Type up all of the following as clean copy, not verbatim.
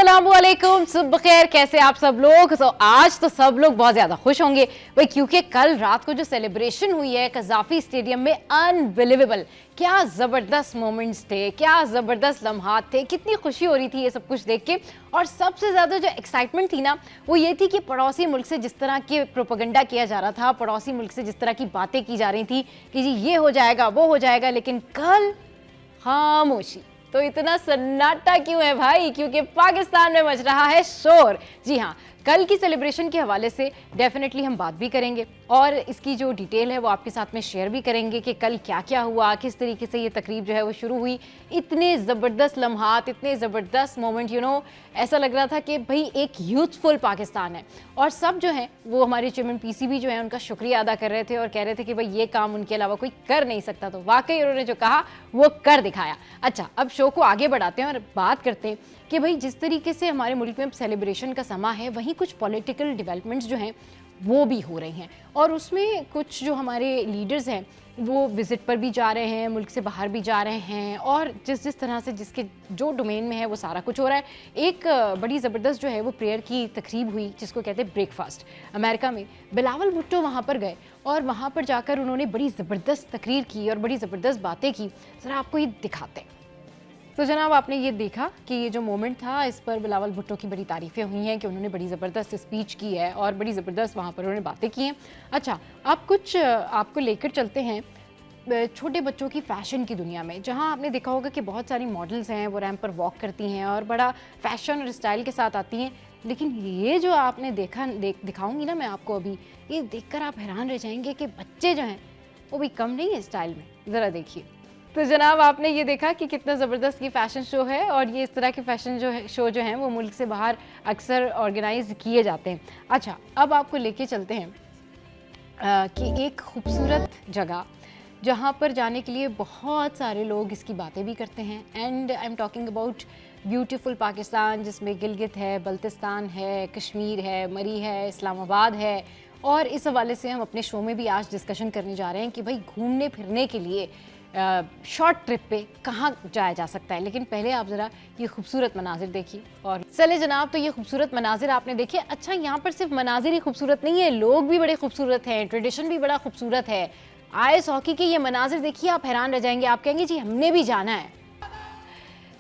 अस्सलामुअलैकुम, सुबह खैर। कैसे आप सब लोग? तो आज तो सब लोग बहुत ज्यादा खुश होंगे भाई, क्योंकि कल रात को जो सेलिब्रेशन हुई है कज़ाफी स्टेडियम में, अनबिलीवेबल, क्या जबरदस्त मोमेंट्स थे, क्या जबरदस्त लम्हात थे, कितनी खुशी हो रही थी ये सब कुछ देख के। और सबसे ज्यादा जो एक्साइटमेंट थी ना, वो ये थी कि पड़ोसी मुल्क से जिस तरह के प्रोपेगेंडा किया जा रहा था, पड़ोसी मुल्क से जिस तरह की बातें की जा रही थी कि जी ये हो जाएगा वो हो जाएगा, लेकिन कल खामोशी। तो इतना सन्नाटा क्यों है भाई? क्योंकि पाकिस्तान में मच रहा है शोर। जी हाँ, कल की सेलिब्रेशन के हवाले से डेफिनेटली हम बात भी करेंगे और इसकी जो डिटेल है वो आपके साथ में शेयर भी करेंगे कि कल क्या क्या हुआ, किस तरीके से ये तकरीब जो है वो शुरू हुई। इतने ज़बरदस्त लम्हात, इतने ज़बरदस्त मोमेंट, ऐसा लग रहा था कि भाई एक यूथफुल पाकिस्तान है। और सब जो है वो हमारे चेयरमैन पीसीबी जो है उनका शुक्रिया अदा कर रहे थे और कह रहे थे कि भाई ये काम उनके अलावा कोई कर नहीं सकता। तो वाकई उन्होंने जो कहा वो कर दिखाया। अच्छा, अब शो को आगे बढ़ाते हैं और बात करते हैं कि भाई जिस तरीके से हमारे मुल्क में सेलिब्रेशन का समा है, वहीं कुछ पॉलिटिकल डेवलपमेंट्स जो हैं वो भी हो रही हैं। और उसमें कुछ जो हमारे लीडर्स हैं वो विज़िट पर भी जा रहे हैं, मुल्क से बाहर भी जा रहे हैं, और जिस तरह से जिसके जो डोमेन में है वो सारा कुछ हो रहा है। एक बड़ी ज़बरदस्त जो है वो प्रेयर की तकरीब हुई, जिसको कहते हैं ब्रेकफास्ट, अमेरिका में। बिलावल भुट्टो वहाँ पर गए और वहाँ पर जाकर उन्होंने बड़ी ज़बरदस्त तकरीर की और बड़ी ज़बरदस्त बातें की। ज़रा आपको ये दिखाते हैं। तो जनाब, आपने ये देखा कि ये जो मोमेंट था, इस पर बिलावल भुट्टो की बड़ी तारीफ़ें हुई हैं कि उन्होंने बड़ी ज़बरदस्त स्पीच की है और बड़ी ज़बरदस्त वहाँ पर उन्होंने बातें की हैं। अच्छा, अब कुछ आपको लेकर चलते हैं छोटे बच्चों की फ़ैशन की दुनिया में, जहाँ आपने देखा होगा कि बहुत सारी मॉडल्स हैं वो रैंप पर वॉक करती हैं और बड़ा फ़ैशन और स्टाइल के साथ आती हैं। लेकिन ये जो आपने दिखाऊंगी ना मैं आपको अभी, ये देखकर आप हैरान रह जाएंगे कि बच्चे जो हैं वो भी कम नहीं है स्टाइल में। ज़रा देखिए। तो जनाब, आपने ये देखा कि कितना ज़बरदस्त ये फ़ैशन शो है, और ये इस तरह के फ़ैशन शो जो हैं वो मुल्क से बाहर अक्सर ऑर्गेनाइज किए जाते हैं। अच्छा, अब आपको लेके चलते हैं कि एक खूबसूरत जगह, जहाँ पर जाने के लिए बहुत सारे लोग इसकी बातें भी करते हैं। And I am talking about beautiful Pakistan, जिसमें गिलगित है, बल्तिस्तान है, कश्मीर है, मरी है, इस्लामाबाद है। और इस हवाले से हम अपने शो में भी आज डिस्कशन करने जा रहे हैं कि भाई घूमने फिरने के लिए शॉर्ट ट्रिप पे कहाँ जाया जा सकता है। लेकिन पहले आप ज़रा ये खूबसूरत मनाजिर देखिए। और चले जनाब, तो ये खूबसूरत मनाजिर आपने देखे। अच्छा, यहाँ पर सिर्फ मनाजिर ही खूबसूरत नहीं है, लोग भी बड़े खूबसूरत हैं, ट्रेडिशन भी बड़ा खूबसूरत है। आइस हॉकी के ये मनाजिर देखिए, आप हैरान रह जाएंगे, आप कहेंगे जी हमने भी जाना है।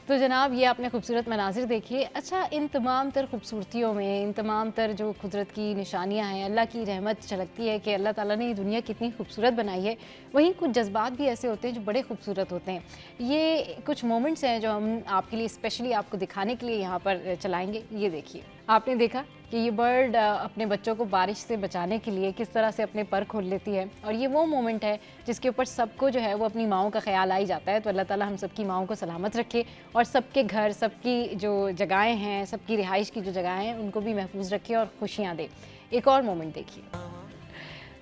तो जनाब, ये आपने खूबसूरत मनाजिर देखिए। अच्छा, इन तमाम तर खूबसूरतियों में, इन तमाम तर जो कुदरत की निशानियां हैं, अल्लाह की रहमत झलकती है कि अल्लाह ताला ने ये दुनिया कितनी खूबसूरत बनाई है। वहीं कुछ जज्बात भी ऐसे होते हैं जो बड़े खूबसूरत होते हैं। ये कुछ मोमेंट्स हैं जो हम आपके लिए स्पेशली आपको दिखाने के लिए यहाँ पर चलाएँगे। ये देखिए, आपने देखा कि ये बर्ड अपने बच्चों को बारिश से बचाने के लिए किस तरह से अपने पर खोल लेती है। और ये वो मोमेंट है जिसके ऊपर सबको जो है वो अपनी माओं का ख्याल आ ही जाता है। तो अल्लाह ताला हम सबकी माओं को सलामत रखे और सबके घर, सबकी जो जगहें हैं, सबकी रिहाइश की जो जगहें हैं, उनको भी महफूज रखे और खुशियाँ दे। एक और मोमेंट देखिए।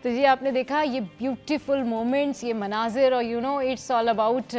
तो जी, आपने देखा ये ब्यूटीफुल मोमेंट्स, ये मनाजिर, और इट्स ऑल अबाउट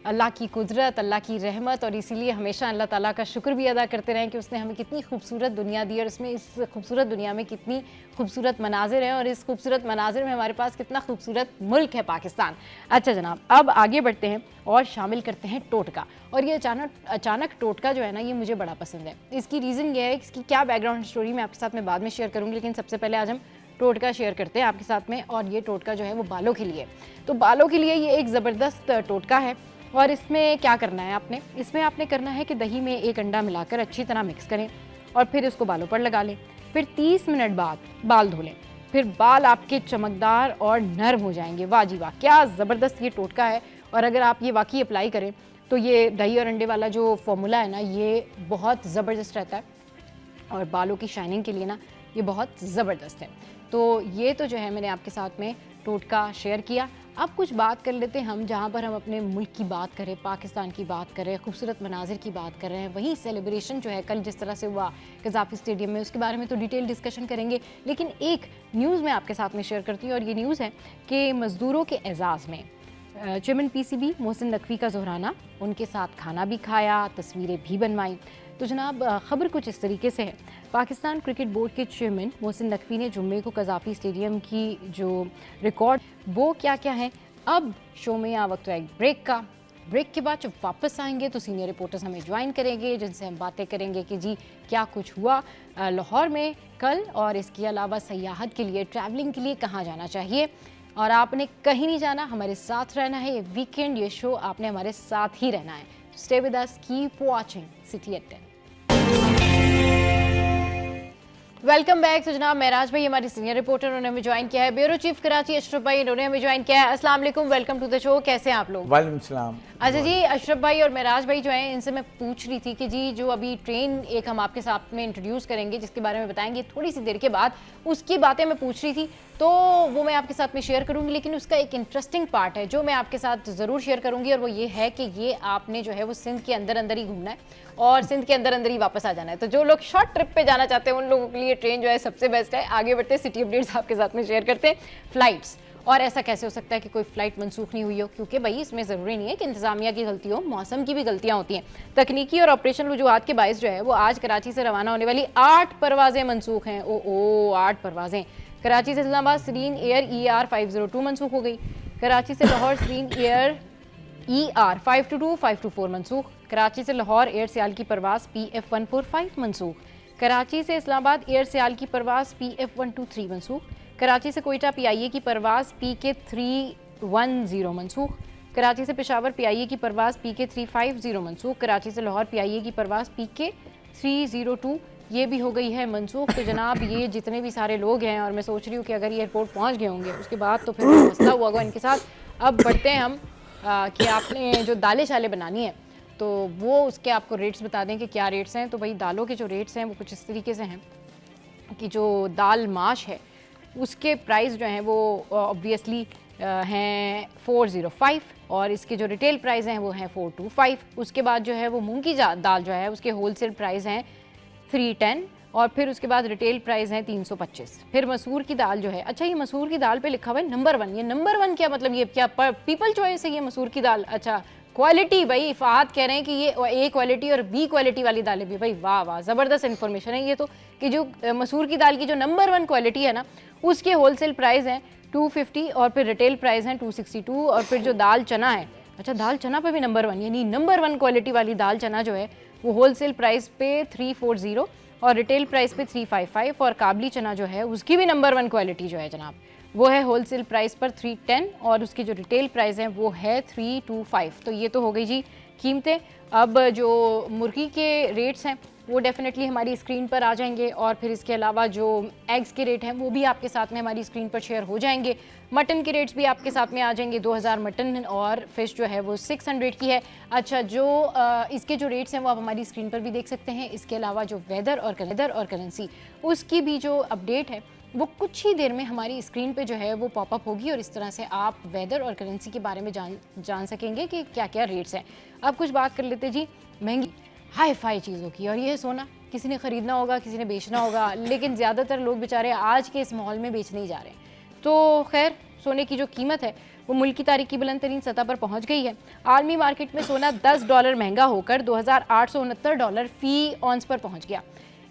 अल्लाह की कुदरत, अल्लाह की रहमत। और इसीलिए हमेशा अल्लाह ताला का शुक्र भी अदा करते रहें कि उसने हमें कितनी खूबसूरत दुनिया दी, और इसमें इस खूबसूरत दुनिया में कितनी खूबसूरत मनाजिर हैं, और इस खूबसूरत मनाजिर में हमारे पास कितना खूबसूरत मुल्क है पाकिस्तान। अच्छा जनाब, अब आगे बढ़ते हैं और शामिल करते हैं टोटका। और ये अचानक टोटका जो है ना, ये मुझे बड़ा पसंद है। इसकी रीज़न ये है, इसकी क्या बैकग्राउंड स्टोरी मैं आपके साथ में बाद में शेयर करूँगी, लेकिन सबसे पहले आज हम टोटका शेयर करते हैं आपके साथ में। और ये टोटका जो है वो बालों के लिए। तो बालों के लिए ये एक ज़बरदस्त टोटका है। और इसमें क्या करना है आपने, इसमें आपने करना है कि दही में एक अंडा मिलाकर अच्छी तरह मिक्स करें और फिर इसको बालों पर लगा लें। फिर 30 मिनट बाद बाल धो लें। फिर बाल आपके चमकदार और नर्म हो जाएंगे। वाह जी वाह, क्या ज़बरदस्त ये टोटका है। और अगर आप ये वाकई अप्लाई करें तो ये दही और अंडे वाला जो फॉर्मूला है ना, ये बहुत ज़बरदस्त रहता है और बालों की शाइनिंग के लिए ना ये बहुत ज़बरदस्त है। तो ये तो जो है मैंने आपके साथ में टोटका शेयर किया। अब कुछ बात कर लेते हैं हम, जहाँ पर हम अपने मुल्क की बात करें, पाकिस्तान की बात करें, खूबसूरत मनाजिर की बात कर रहे हैं। वहीं सेलिब्रेशन जो है कल जिस तरह से हुआ कज़ाफी स्टेडियम में, उसके बारे में तो डिटेल डिस्कशन करेंगे। लेकिन एक न्यूज़ मैं आपके साथ में शेयर करती हूँ, और ये न्यूज़ है कि मज़दूरों के एजाज़ में चेयरमैन पीसीबी मोहसिन नकवी का ज़ोहराना, उनके साथ खाना भी खाया, तस्वीरें भी बनवाई। तो जनाब, ख़बर कुछ इस तरीके से है। पाकिस्तान क्रिकेट बोर्ड के चेयरमैन मोहसिन नकवी ने जुम्मे को कज़ाफी स्टेडियम की जो रिकॉर्ड वो क्या क्या है, अब शो में यहाँ वक्त है एक ब्रेक का। ब्रेक के बाद जब वापस आएंगे तो सीनियर रिपोर्टर्स हमें ज्वाइन करेंगे, जिनसे हम बातें करेंगे कि जी क्या कुछ हुआ लाहौर में कल, और इसके अलावा सयाहत के लिए, ट्रैवलिंग के लिए कहाँ जाना चाहिए। और आपने कहीं नहीं जाना, हमारे साथ रहना है। ये वीकेंड, ये शो आपने हमारे साथ ही रहना है। Stay with us, keep watching city at 10। Welcome back. तो जनाब महराज भाई हमारी सीनियर रिपोर्टर, उन्होंने हमें ज्वाइन किया है। ब्यूरो चीफ कराची अशरफ भाई, इन्होंने हमें ज्वाइन किया है। अस्सलाम वालेकुम, वेलकम टू द शो। कैसे हैं आप लोग? वालेकुम सलाम। अच्छा जी, अशरफ भाई और महराज भाई जो हैं, इनसे मैं पूछ रही थी कि जी जो अभी ट्रेन एक हम आपके साथ में इंट्रोड्यूस करेंगे, जिसके बारे में बताएंगे थोड़ी सी देर के बाद, उसकी बातें मैं पूछ रही थी, तो वो मैं आपके साथ में शेयर करूंगी। लेकिन उसका एक इंटरेस्टिंग पार्ट है जो मैं आपके साथ ज़रूर शेयर करूंगी, और वो ये है कि ये आपने जो है वो सिंध के अंदर अंदर ही घूमना है और सिंध के अंदर अंदर ही वापस आ जाना है। तो जो लोग शॉर्ट ट्रिप पे जाना चाहते हैं उन लोगों के लिए ट्रेन जो है सबसे बेस्ट है। आगे बढ़ते सिटी अपडेट्स आपके साथ में शेयर करते हैं। फ्लाइट्स, और ऐसा कैसे हो सकता है कि कोई फ्लाइट मनसूख नहीं हुई हो? क्योंकि भाई इसमें ज़रूरी नहीं है कि इंतजामिया की गलती हो, मौसम की भी गलतियां होती हैं। तकनीकी और ऑपरेशनल वजूहात के बायस जो है वो आज कराची से रवाना होने वाली 8 परवाजें मनसूख हैं। 8 परवाजें। कराची से इस्लामाबाद सीरीन एयर ER 502 मनसूख हो गई। कराची से लाहौर सीरीन एयर ER 522 524 मनसूख। कराची से लाहौर एयर सियाल की परवास PF 145 मनसूख। कराची से इस्लामाबाद एयर सियाल की परवास PF 123 मनसूख। कराची से कोयटा PIA की परवास PK 310 मनसूख। कराची से पेशावर PIA की परवास PK 350 मनसूख। कराची से लाहौर PIA की परवास PK 302 ये भी हो गई है मनसूख। तो जनाब ये जितने भी सारे लोग हैं, और मैं सोच रही हूँ कि अगर ये एयरपोर्ट पहुँच गए होंगे उसके बाद तो फिर मसला हुआ होगा इनके साथ। अब बढ़ते हैं हम कि आपने जो दालें शालें बनानी है तो वो उसके आपको रेट्स बता दें कि क्या रेट्स हैं। तो भाई दालों के जो रेट्स हैं वो कुछ इस तरीके से हैं कि जो दाल माश है उसके प्राइस जो हैं वो ऑब्वियसली हैं 405, और इसके जो रिटेल प्राइस हैं वो हैं 425। उसके बाद जो है वो मूंग की दाल जो है उसके होलसेल प्राइस हैं 310, और फिर उसके बाद रिटेल प्राइस है 325। फिर मसूर की दाल जो है, अच्छा ये मसूर की दाल पे लिखा हुआ है नंबर 1। ये नंबर 1 क्या मतलब? ये क्या पीपल चॉइस है ये मसूर की दाल? अच्छा क्वालिटी, भाई फहद कह रहे हैं कि ये A क्वालिटी और B क्वालिटी वाली दालें भी। भाई वाह वाह, ज़बरदस्त इन्फॉर्मेशन है ये तो, कि जो मसूर की दाल की जो नंबर 1 क्वालिटी है ना उसके होलसेल प्राइस हैं 250, और फिर रिटेल प्राइस हैं 262। और फिर जो दाल चना है, अच्छा दाल चना पे भी नंबर 1, यानी नंबर 1 क्वालिटी वाली दाल चना जो है वो होलसेल प्राइस पे 340 और रिटेल प्राइस पे 355। और काबली चना जो है उसकी भी नंबर 1 क्वालिटी जो है जनाब वो है होलसेल प्राइस पर 310, और उसकी जो रिटेल प्राइस है वो है 325। तो ये तो हो गई जी कीमतें। अब जो मुर्गी के रेट्स हैं वो डेफिनेटली हमारी स्क्रीन पर आ जाएंगे, और फिर इसके अलावा जो एग्स के रेट हैं वो भी आपके साथ में हमारी स्क्रीन पर शेयर हो जाएंगे। मटन के रेट्स भी आपके साथ में आ जाएंगे। 2000 मटन, और फिश जो है वो 600 की है। अच्छा जो इसके जो रेट्स हैं वो आप हमारी स्क्रीन पर भी देख सकते हैं। इसके अलावा जो वेदर और करेंसी उसकी भी जो अपडेट है वो कुछ ही देर में हमारी स्क्रीन पे जो है वो पॉपअप होगी, और इस तरह से आप वेदर और करेंसी के बारे में जान सकेंगे कि क्या क्या रेट्स हैं। अब कुछ बात कर लेते जी महंगी हाई फाई चीज़ों की। और ये सोना किसी ने ख़रीदना होगा, किसी ने बेचना होगा, लेकिन ज़्यादातर लोग बेचारे आज के इस माहौल में बेचने ही जा रहे हैं। तो खैर सोने की जो कीमत है वो मुल्क की तारीख की बुलंद तरीन सतह पर पहुंच गई है। आलमी मार्केट में सोना $10 महंगा होकर $2869 फ़ी ऑन्स पर पहुंच गया।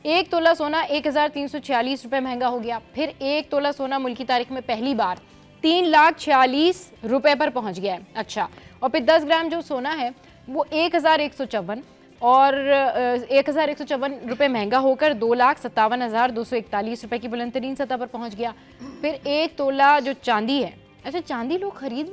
एक तोला सोना 1346 रुपये महंगा हो गया। फिर एक तोला सोना मुल्क की तारीख में पहली बार 3,46,000 रुपये पर पहुंच गया है। अच्छा, और फिर 10 ग्राम जो सोना है वो 1154 और 1154 रुपये महंगा होकर 2,57,241 रुपये की बुलंद तरीन सतह पर पहुंच गया। फिर एक तोला जो चांदी है, अच्छा चांदी लोग खरीद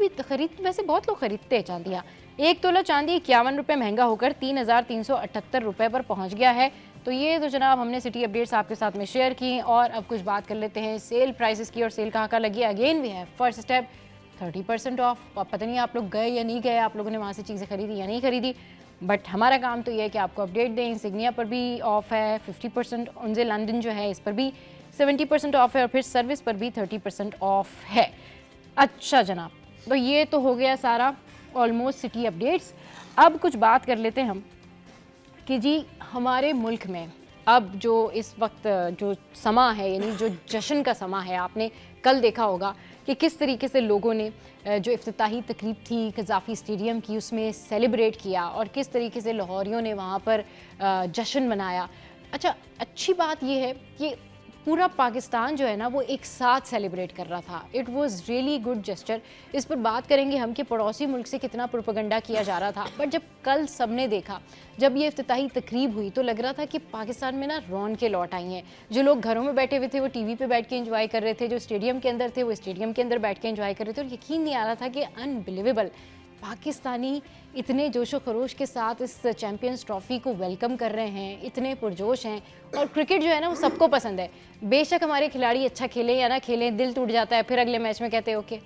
वैसे बहुत लोग खरीदते हैं चांदियाँ। एक तोला चांदी 51 रुपये महंगा होकर 3,378 रुपये पर पहुंच गया है। तो ये तो जनाब हमने सिटी अपडेट्स आपके साथ में शेयर की। और अब कुछ बात कर लेते हैं सेल प्राइसेस की, और सेल कहाँ लगी है। अगेन वी है फर्स्ट स्टेप 30% ऑफ। पता नहीं आप लोग गए या नहीं गए, आप लोगों ने वहाँ से चीज़ें खरीदी या नहीं खरीदी, बट हमारा काम तो ये है कि आपको अपडेट दें। इंसिग्निया पर भी ऑफ है 50%, उनसे लंदन जो है इस पर भी 70% ऑफ है, और फिर सर्विस पर भी 30% ऑफ है। अच्छा जनाब, तो ये तो हो गया सारा ऑलमोस्ट सिटी अपडेट्स। अब कुछ बात कर लेते हैं हम कि जी हमारे मुल्क में अब जो इस वक्त जो समा है, यानी जो जश्न का समा है, आपने कल देखा होगा कि किस तरीके से लोगों ने जो इफ्तिताही तकरीब थी कज़ाफ़ी स्टेडियम की उसमें सेलिब्रेट किया, और किस तरीके से लाहौरियों ने वहाँ पर जश्न मनाया। अच्छा, अच्छी बात यह है कि पूरा पाकिस्तान जो है ना वो एक साथ सेलिब्रेट कर रहा था। It was really good gesture. इस पर बात करेंगे हम कि पड़ोसी मुल्क से कितना प्रोपेगेंडा किया जा रहा था, बट जब कल सबने देखा, जब ये इफ्तिताही तकरीब हुई तो लग रहा था कि पाकिस्तान में ना रौनकें लौट आई हैं। जो लोग घरों में बैठे हुए थे वो टीवी पे बैठ के एंजॉय कर रहे थे, जो स्टेडियम के अंदर थे वो स्टेडियम के अंदर बैठ के एंजॉय कर रहे थे। और यकीन नहीं आ रहा था कि अनबिलीवेबल पाकिस्तानी इतने जोशो खरोश के साथ इस चैम्पियंस ट्रॉफी को वेलकम कर रहे हैं, इतने पुरजोश हैं। और क्रिकेट जो है ना वो सबको पसंद है, बेशक हमारे खिलाड़ी अच्छा खेलें या ना खेलें, दिल टूट जाता है, फिर अगले मैच में कहते हैं ओके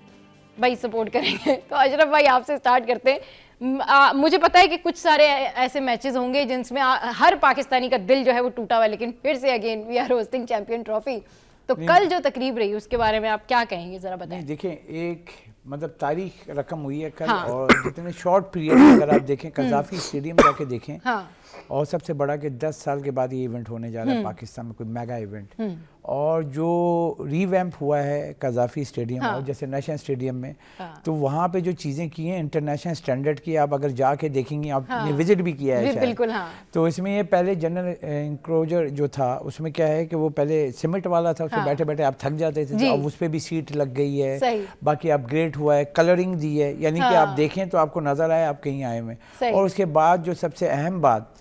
भाई सपोर्ट करेंगे। तो अशरफ भाई आपसे स्टार्ट करते हैं। मुझे पता है कि कुछ सारे ऐसे मैचेस होंगे जिनमें हर पाकिस्तानी का दिल जो है वो टूटा हुआ है, लेकिन फिर से again we are hosting champion trophy. तो कल जो तकरीब रही उसके बारे में आप क्या कहेंगे, जरा बताएं। देखिए, एक मतलब तारीख रकम हुई है कल। हाँ। और जितने शॉर्ट पीरियड में अगर आप देखें, कज़ाफ़ी स्टेडियम जाके देखें। हाँ। और सबसे बड़ा कि 10 साल के बाद ये इवेंट होने जा रहा है पाकिस्तान में, कोई मेगा इवेंट। और जो रीवैम्प हुआ है कज़ाफ़ी स्टेडियम, हाँ। और जैसे नेशनल स्टेडियम में, हाँ। तो वहाँ पे जो चीज़ें की हैं इंटरनेशनल स्टैंडर्ड की, आप अगर जाके देखेंगे, आपने हाँ। विजिट भी किया है बिल्कुल, हाँ। तो इसमें ये पहले जनरल इंक्लोजर जो था उसमें क्या है कि वो पहले सीमेंट वाला था, उसमें बैठे बैठे आप थक जाते थे, अब उस पर भी सीट लग गई है, बाकी अपग्रेड हुआ है, कलरिंग दी है, यानी कि आप देखें तो आपको नजर आए आप कहीं आए हुए। और उसके बाद जो सबसे अहम बात,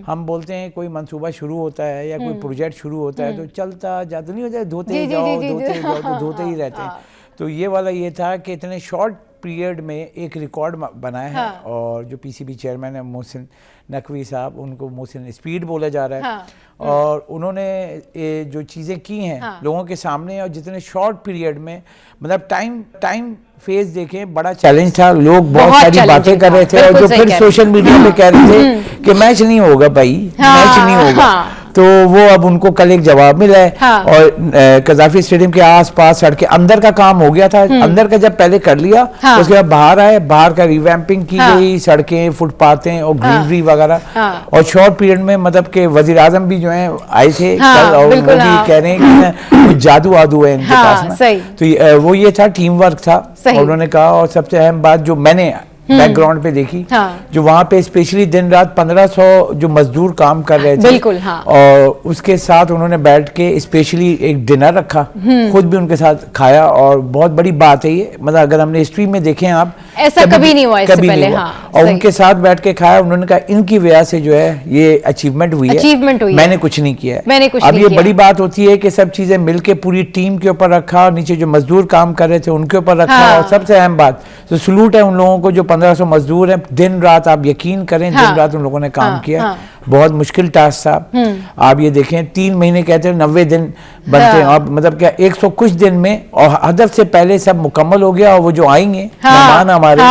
हम बोलते हैं कोई मंसूबा शुरू होता है या कोई प्रोजेक्ट शुरू होता है तो चलता जाता नहीं होता है, धोते ही जाओ तो धोते ही रहते हैं। तो ये वाला ये था कि इतने शॉर्ट पीरियड में एक रिकॉर्ड बनाया है। और जो पीसीबी चेयरमैन है मोहसिन नकवी साहब, उनको मोहसिन स्पीड बोला जा रहा है। और उन्होंने जो चीज़ें की हैं लोगों के सामने, और जितने शॉर्ट पीरियड में, मतलब टाइम फेज देखें, बड़ा चैलेंज था। लोग बहुत सारी बातें कर रहे थे और जो फिर सोशल मीडिया पे कह रहे थे कि मैच नहीं होगा भाई, मैच नहीं होगा। तो वो अब उनको कल एक जवाब मिला है। हाँ। और कज़ाफ़ी स्टेडियम के आसपास सड़कें, अंदर का काम हो गया था, अंदर का जब पहले कर लिया, हाँ। उसके बाद बाहर आए, बाहर का रिवैम्पिंग की गई, सड़कें, फुटपाथें और ग्रीनरी वगैरह। और शॉर्ट पीरियड में मतलब के वजीर आजम भी जो है आए थे कल, और वो भी कह रहे हैं कि जादू आदू है इनके पास में। तो वो ये था, टीम वर्क था। और उन्होंने कहा, और सबसे अहम बात जो मैंने बैकग्राउंड पे देखी, हाँ। जो वहाँ पे स्पेशली दिन रात 1500 जो मजदूर काम कर रहे थे, बिल्कुल, हाँ। और उसके साथ उन्होंने बैठ के स्पेशली एक डिनर रखा, खुद भी उनके साथ खाया। और बहुत बड़ी बात है ये, मतलब अगर हमने हिस्ट्री में देखें आप, ऐसा कभी नहीं हुआ, कभी नहीं हुआ। हाँ, और उनके साथ बैठ के खाया। उन्होंने कहा इनकी वजह से जो है ये अचीवमेंट हुई है, मैंने कुछ नहीं किया है। अब ये बड़ी बात होती है कि सब चीजें मिलके पूरी टीम के ऊपर रखा, और नीचे जो मजदूर काम कर रहे थे उनके ऊपर रखा। और सबसे अहम बात तो सलूट है उन लोगों को जो 1500 मजदूर हैं, दिन रात, आप यकीन करें, दिन रात उन लोगों ने काम किया। बहुत मुश्किल टास्क था। आप ये देखें, 3 महीने कहते हैं, 90 दिन बनते हैं, और मतलब क्या 100 कुछ दिन में, और हदफ से पहले सब मुकम्मल हो गया। और वो जो आएंगे मेहमान हमारे,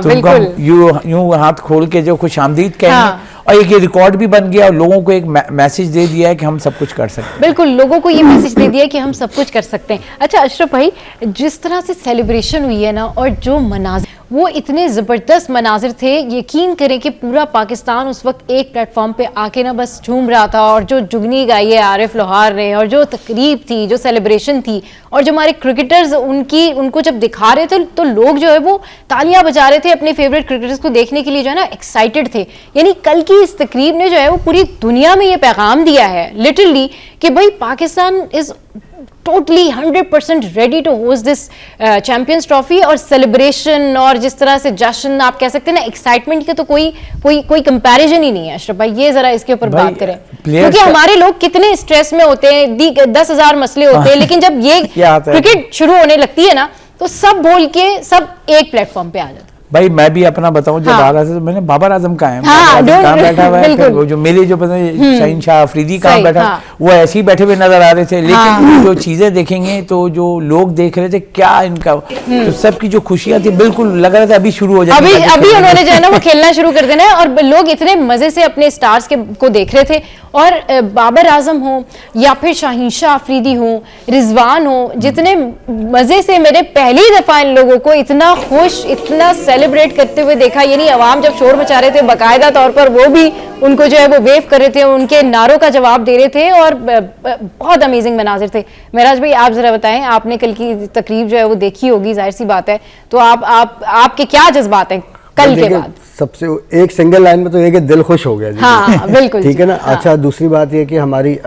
तो उनको यूं हाथ खोल के जो खुशामदीद कहेंगे। और एक ये रिकॉर्ड भी बन गया, और लोगों को एक मैसेज दे दिया है कि हम सब कुछ कर सकते हैं। बिल्कुल, लोगों को ये मैसेज दे दिया है कि हम सब कुछ कर सकते हैं। अच्छा अशरफ भाई, जिस तरह से सेलिब्रेशन हुई है ना, और जो मनाजिर, वो इतने ज़बरदस्त मनाजिर थे, यकीन करें कि पूरा पाकिस्तान उस वक्त एक प्लेटफॉर्म पे आके ना बस झूम रहा था। और जो जुगनी गाई है आरिफ लोहार ने, और जो तकरीब थी, जो सेलिब्रेशन थी, और जो हमारे क्रिकेटर्स उनको जब दिखा रहे थे तो लोग जो है वो तालियां बजा रहे थे अपने फेवरेट क्रिकेटर्स को देखने के लिए, जो है ना एक्साइटेड थे। यानी कल की इस तकरीब ने जो है वो पूरी दुनिया में ये पैगाम दिया है लिटरली कि भाई Pakistan is totally 100% ready to host this champions trophy. और सेलिब्रेशन और जिस तरह से जश्न आप कह सकते हैं ना, एक्साइटमेंट के तो कोई कंपैरिजन ही नहीं है। अशरफ भाई ये जरा इसके ऊपर बात करें, क्योंकि हमारे लोग कितने स्ट्रेस में होते हैं, 10,000 मसले होते हैं, लेकिन जब ये क्रिकेट शुरू होने लगती है ना तो सब भूल के सब एक प्लेटफॉर्म पे आ जाते हैं। भाई मैं भी अपना बताऊं, जब आ रहा था तो मैंने बाबर आजम कहाँ है, कहाँ बैठा हुआ है, वो जो मेरे जो शाहीन शाह अफरीदी कहाँ बैठा, वो ऐसे ही बैठे हुए नजर आ रहे थे। लेकिन जो चीजें देखेंगे तो जो लोग देख रहे थे क्या इनका, तो सबकी जो खुशियां थी, बिल्कुल लग रहा था अभी शुरू हो जाएगी, अभी उन्होंने जो है ना वो खेलना शुरू कर देना है। और लोग इतने मजे से अपने स्टार्स को देख रहे थे। और बाबर आजम हो या फिर शाहीन शाह अफरीदी हो, रिजवान हो, जितने मजे से मैंने पहली दफा इन लोगों को इतना खुश, इतना सेलिब्रेट करते हुए देखा। यानी अवाम जब शोर मचा रहे थे, बाकायदा तौर पर वो भी उनको जो है वो वेव कर रहे थे, उनके नारों का जवाब दे रहे थे। और बहुत अमेजिंग मनाजिर थे। महराज भाई आप जरा बताएं, आपने कल की तकरीब जो है वो देखी होगी, जाहिर सी बात है, तो आपके क्या जज्बात हैं कल के बाद? सबसे एक सिंगल लाइन में तो ये कि दिल खुश हो गया जी। हाँ, बिल्कुल ठीक है ना। हाँ। अच्छा, दूसरी बात ये कि हमारी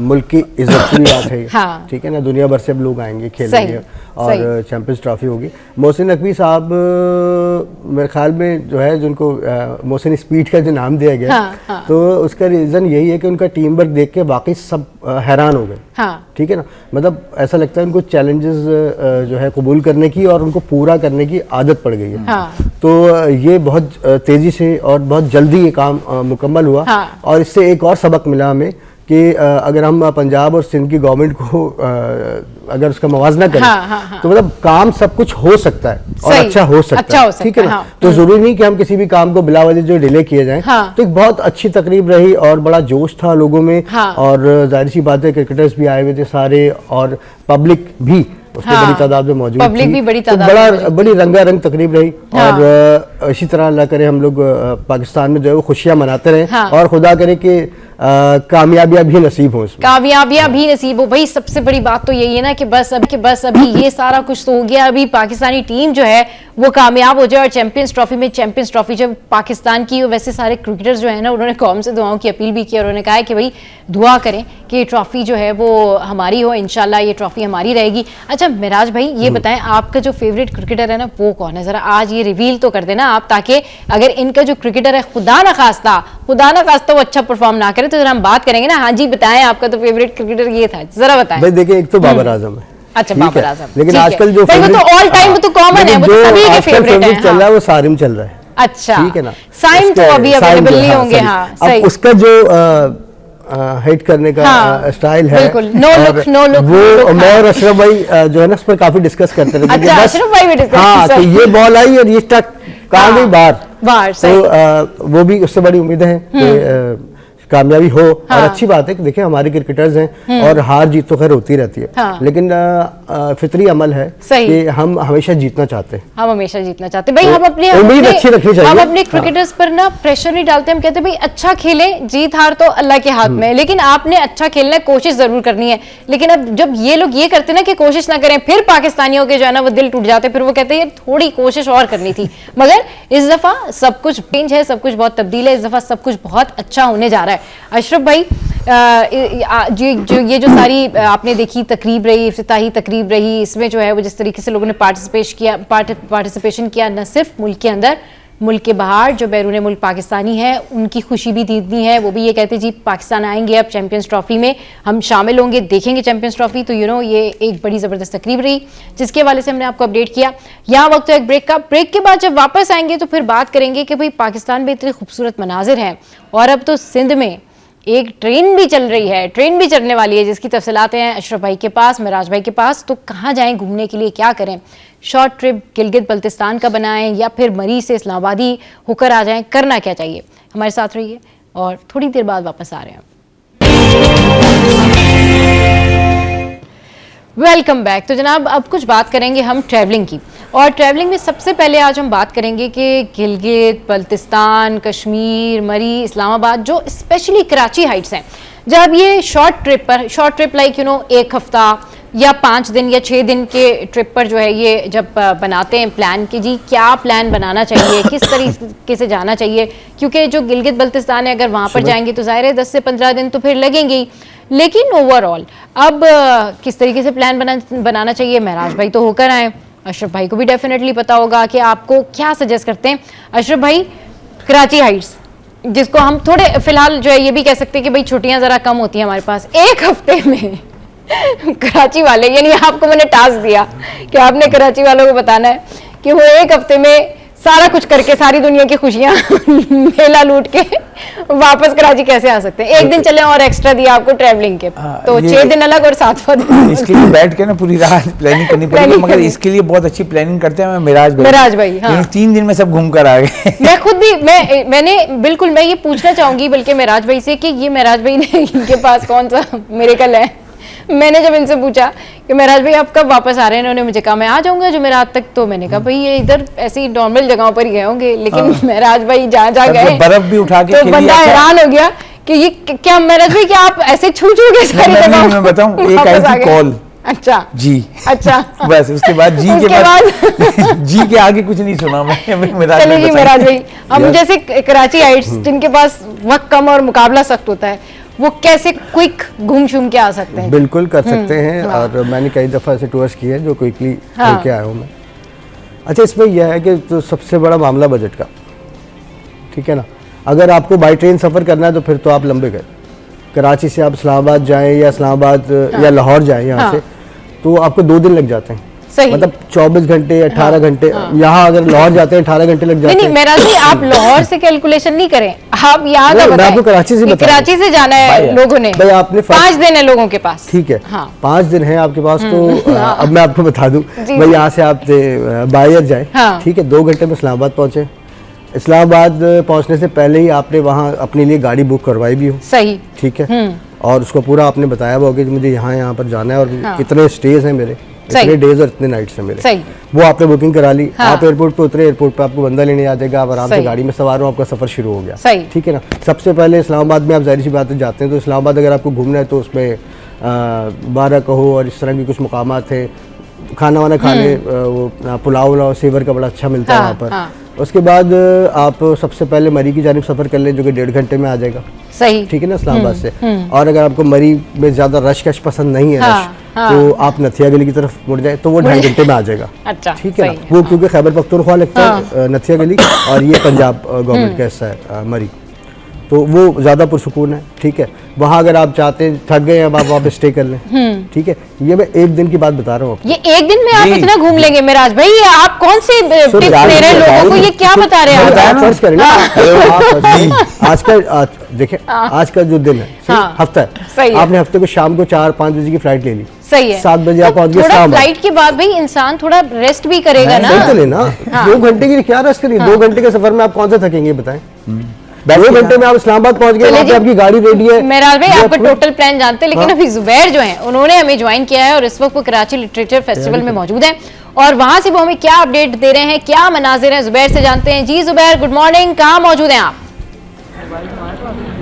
मुल्क की इज्जत की बात है। हाँ। ठीक है ना, दुनिया भर से अब लोग आएंगे खेलेंगे और चैंपियंस ट्रॉफी होगी। मोहसिन नकवी साहब मेरे ख्याल में जो है, जिनको मोहसिन स्पीड का जो नाम दिया गया, हाँ, हाँ। तो उसका रीज़न यही है कि उनका टीम वर्क देख के वाकई सब हैरान हो गए। हाँ। ठीक है ना, मतलब ऐसा लगता है उनको चैलेंजेस जो है कबूल करने की और उनको पूरा करने की आदत पड़ गई है। हाँ। तो ये बहुत तेज़ी से और बहुत जल्दी ये काम मुकम्मल हुआ। हाँ। और इससे एक और सबक मिला हमें कि अगर हम पंजाब और सिंध की गवर्नमेंट को अगर उसका मुवाजना करें, हाँ, हाँ, हाँ। तो मतलब काम सब कुछ हो सकता है और अच्छा हो सकता है। ठीक है ना। हाँ। तो जरूरी नहीं कि हम किसी भी काम को बिला वजह जो डिले किए जाएं। हाँ। तो एक बहुत अच्छी तकरीब रही और बड़ा जोश था लोगों में। हाँ। और जाहिर सी बात है, क्रिकेटर्स भी आए हुए थे सारे और पब्लिक भी उसमें हाँ। बड़ी तादाद में मौजूद पब्लिक थी। भी बड़ी तो तादाद में बड़ी रंगारंग तकरीब रही। हाँ। और इसी तरह अल्लाह करे हम लोग पाकिस्तान में जो है वो खुशियां मनाते रहें। हाँ। और खुदा करे कि कामयाबियां भी नसीब हो, इसमें कामयाबियां भी नसीब हो। भाई सबसे बड़ी बात तो यही है ना कि बस अभी ये सारा कुछ तो हो गया, अभी पाकिस्तानी टीम जो है वो कामयाब हो जाए और चैंपियंस ट्रॉफी जब पाकिस्तान की, वैसे सारे क्रिकेटर्स जो है ना, उन्होंने कौम से दुआओं की अपील भी की और उन्होंने कहा है कि भाई दुआ करें कि ये ट्रॉफी जो है वो हमारी हो, इंशाल्लाह ये ट्रॉफी हमारी रहेगी। अच्छा मिराज भाई, ये बताएं आपका जो फेवरेट क्रिकेटर है ना वो कौन है, जरा आज ये रिवील तो कर देना आप, ताकि अगर इनका जो क्रिकेटर है खुदा ना खास्ता वो अच्छा परफॉर्म ना करे तो जरा हम बात करेंगे ना। हाँ जी बताएं, आपका तो फेवरेट क्रिकेटर ये था, जरा बताएं। भाई देखिए, एक तो बाबर आजम है। अच्छा, बाबर आजम। लेकिन आजकल जो वो तो ऑल टाइम, वो तो कॉमन है, वो तो सभी के फेवरेट है। चल रहा है वो सारिम चल रहा है। अच्छा, ठीक है ना। साइम तो अभी अवेलेबल नहीं होंगे। हाँ, सही। अब उसका जो हिट करने का स्टाइल है, बिल्कुल नो लुक वो मैं और अशरफ भाई जो है ना उस पर काफी डिस्कस करते रहते हैं। अच्छा, अशरफ भाई भी डिस्कस। हाँ, कि ये बॉल आई और ये स्टक कहाँ गई बाहर। तो वो भी उससे बड़ी उम्मीदें हैं कि कामयाबी हो। हाँ। और अच्छी बात है कि देखिए हमारे क्रिकेटर्स हैं और हार जीत तो खैर होती रहती है। हाँ। लेकिन फितरी अमल है कि हम हमेशा जीतना चाहते हैं। हम हमेशा जीतना चाहते हैं भाई। हम अपने उम्मीद अच्छी रखनी चाहिए। हम अपने क्रिकेटर्स पर ना प्रेशर नहीं डालते, हम कहते हैं भाई अच्छा खेले, जीत हार तो अल्लाह के हाथ में है, लेकिन आपने अच्छा खेलना है, कोशिश जरूर करनी है। लेकिन अब जब ये लोग ये करते ना कि कोशिश ना करें, फिर पाकिस्तानियों के जो है ना वो दिल टूट जाते, फिर वो कहते हैं थोड़ी कोशिश और करनी थी। मगर इस दफा सब कुछ चेंज है, सब कुछ बहुत तब्दील है, इस दफा सब कुछ बहुत अच्छा होने जा रहा है। अशरफ भाई, ये जो सारी आपने देखी तकरीब रही, इफ्तिताही तकरीब रही, इसमें जो है वो जिस तरीके से लोगों ने पार्टिसिपेशन किया, न सिर्फ मुल्क के अंदर, मुल्क के बाहर जो बैरून मुल्क पाकिस्तानी है उनकी खुशी भी दीदी है। वो भी ये कहते जी पाकिस्तान आएंगे अब चैंपियंस ट्रॉफी में, हम शामिल होंगे, देखेंगे चैंपियंस ट्रॉफी। तो ये एक बड़ी ज़बरदस्त तकरीब रही जिसके हवाले से हमने आपको अपडेट किया। यहाँ वक्त तो एक ब्रेक का, ब्रेक के बाद जब वापस आएंगे तो फिर बात करेंगे कि भाई पाकिस्तान में इतने खूबसूरत मनाजिर हैं और अब तो सिंध में एक ट्रेन भी चल रही है, ट्रेन भी चलने वाली है, जिसकी तफसीलातें हैं अशरफ भाई के पास, मिराज भाई के पास। तो कहाँ जाएं घूमने के लिए, क्या करें, शॉर्ट ट्रिप गिलगित बल्तिस्तान का बनाएं या फिर मरी से इस्लामाबादी होकर आ जाएं, करना क्या चाहिए? हमारे साथ रहिए और थोड़ी देर बाद वापस आ रहे हैं। Welcome back. तो जनाब अब कुछ बात करेंगे हम ट्रैवलिंग की, और ट्रैवलिंग में सबसे पहले आज हम बात करेंगे कि गिलगित बल्तिस्तान, कश्मीर, मरी, इस्लामाबाद, जो स्पेशली कराची हाइट्स हैं, जब ये शॉर्ट ट्रिप लाइक एक हफ्ता या 5 दिन या 6 दिन के ट्रिप पर जो है ये जब बनाते हैं प्लान कि जी क्या प्लान बनाना चाहिए, किस तरीके से जाना चाहिए, क्योंकि जो गिलगित बल्तिस्तान है अगर वहाँ पर जाएंगे तो ज़ाहिर है 10 से 15 दिन तो फिर लगेंगे ही, लेकिन ओवरऑल अब किस तरीके से प्लान बनाना चाहिए, महराज भाई तो होकर आए, अशरफ भाई को भी डेफिनेटली पता होगा कि आपको क्या सजेस्ट करते हैं। अशरफ भाई, कराची हाइट्स जिसको हम थोड़े फिलहाल जो है ये भी कह सकते हैं कि भाई छुट्टियां ज़रा कम होती हैं हमारे पास, एक हफ्ते में कराची वाले, यानी आपको मैंने टास्क दिया कि आपने कराची वालों को बताना है कि वो एक हफ्ते में सारा कुछ करके सारी दुनिया की खुशियां मेला लूट के वापस कराची कैसे आ सकते हैं। एक दिन चले और एक्स्ट्रा दिया आपको ट्रैवलिंग के, तो 6 दिन अलग और 7वां दिन इसके लिए बैठ के ना पूरी रात प्लानिंग करनी पड़ेगी, मगर इसके लिए बहुत अच्छी प्लानिंग करते हैं मिराज भाई। हाँ। 3 दिन में सब घूम कर आ गए। मैं खुद भी मैंने बिल्कुल, मैं ये पूछना चाहूंगी बल्कि मिराज भाई से कि ये मिराज भाई ने इनके पास कौन सा मिरेकल है। मैंने जब इनसे पूछा कि महराज भाई आप कब वापस आ रहे हैं, इन्होंने मुझे कहा मैं आ जाऊंगा जुमेरात तक, तो मैंने कहा भाई ये इधर ऐसी नॉर्मल जगहों पर ही गए होंगे, लेकिन महराज भाई जहाँ गए बर्फ भी उठा के तो बंदा हैरान हो गया कि ये क्या महराज भाई क्या आप ऐसे छू के सारी जगह। मैं बताऊं, एक आई थी कॉल अच्छा जी। अच्छा बस उसके बाद जी के बाद जी के आगे कुछ नहीं सुना मैं। चलिए जी मेराज भाई, हम जैसे कराची आइट्स जिनके पास वक्त कम और मुकाबला सख्त होता है, वो कैसे क्विक घूम शूम के आ सकते हैं? बिल्कुल कर सकते हैं, और मैंने कई दफ़ा ऐसे टूर्स किए हैं जो क्विकली करके आया हूँ मैं। अच्छा, इसमें यह है कि तो सबसे बड़ा मामला बजट का, ठीक है ना। अगर आपको बाई ट्रेन सफ़र करना है तो फिर तो आप लंबे गए, कराची से आप इस्लामाबाद जाएं या इस्लामाबाद या लाहौर जाएं यहाँ से, तो आपको 2 दिन लग जाते हैं। सही। मतलब 24 घंटे 18 घंटे। यहाँ अगर लाहौर जाते हैं 18 घंटे लग जाते हैं। नहीं मेरा जी, आप लाहौर से कैलकुलेशन नहीं करें, आप यहाँ का मैं आपको कराची से बता, कराची से जाना है लोगों ने। भाई आपने 5 दिन है लोगों के पास, ठीक है। हाँ। 5 दिन है आपके पास, तो अब मैं आपको बता दूं, भाई यहाँ से आप बायर जाए, ठीक है, 2 घंटे में इस्लामाबाद पहुंचे। इस्लामाबाद पहुंचने से पहले ही आपने वहाँ अपने लिए गाड़ी बुक करवाई भी हो, सही, ठीक है, और उसको पूरा आपने बताया हुआ कि मुझे यहाँ पर जाना है और इतने स्टेज हैं मेरे, इतने डेज और इतने नाइट्स हैं मेरे, वो आपने बुकिंग करा ली। आप एयरपोर्ट पे उतरे, एयरपोर्ट पे आपको बंदा लेने आ जाएगा, आप आराम से गाड़ी में सवार हो, आपका सफर शुरू हो गया, ठीक है ना। सबसे पहले इस्लामाबाद में आप जाहिर सी बात है जाते हैं, तो इस्लामाबाद अगर आपको घूमना है तो उसमें 12 कहो और इस तरह की कुछ मुकामात थे, खाना वाना खाने, वो पुलाव सेवर का बड़ा अच्छा मिलता है वहाँ पर। उसके बाद आप सबसे पहले मरी की जानिब सफ़र कर लें, जो कि 1.5 घंटे में आ जाएगा, सही, ठीक है ना, इस्लामाबाद से। और अगर आपको मरी में ज़्यादा रश कश पसंद नहीं है, तो आप नथिया गली की तरफ मुड़ जाए, तो वो 2.5 घंटे में आ जाएगा, अच्छा, ठीक है ना। वो क्योंकि खैबर पख्तूनख्वा लगता है नथिया गली, और ये पंजाब गवर्नमेंट का हिस्सा है मरी, तो वो ज़्यादा पुरसुकून है, ठीक है। वहाँ अगर आप चाहते हैं, थक गए अब आप वहाँ पे स्टे कर लें, ठीक है। ये मैं 1 दिन की बात बता रहा हूँ। ये 1 दिन में आप इतना घूम लेंगे मेराज भाई? ये आप कौन से टिप्स दे रहे हैं लोगों को? ये क्या बता रहे हैं आप? फर्ज करें ना, आज का देखिए, आज का जो दिन है, हफ्ता है, आपने हफ्ते को शाम को 4-5 बजे की फ्लाइट ले ली, सही है, 7 बजे आप पहुंच गए। थोड़ा फ्लाइट के बाद भाई इंसान थोड़ा रेस्ट भी करेगा ना, सही चले ना। 2 घंटे के लिए क्या रेस्ट करिए? 2 घंटे के सफर में आप कौन सा थकेंगे बताएं? 2 घंटे में आप इस्लामाबाद पहुंच गए, वहाँ पे आपकी गाड़ी रेडी है। मेराज भाई आपका टोटल प्लान जानते हैं, लेकिन अभी जुबैर जो हैं उन्होंने हमें ज्वाइन किया है और इस वक्त वो कराची लिटरेचर फेस्टिवल में मौजूद है, और वहां से वो हमें क्या अपडेट दे रहे हैं, क्या मनाजिर हैं, जुबैर से जानते हैं। जी जुबैर, गुड मॉर्निंग, कहाँ मौजूद हैं आप?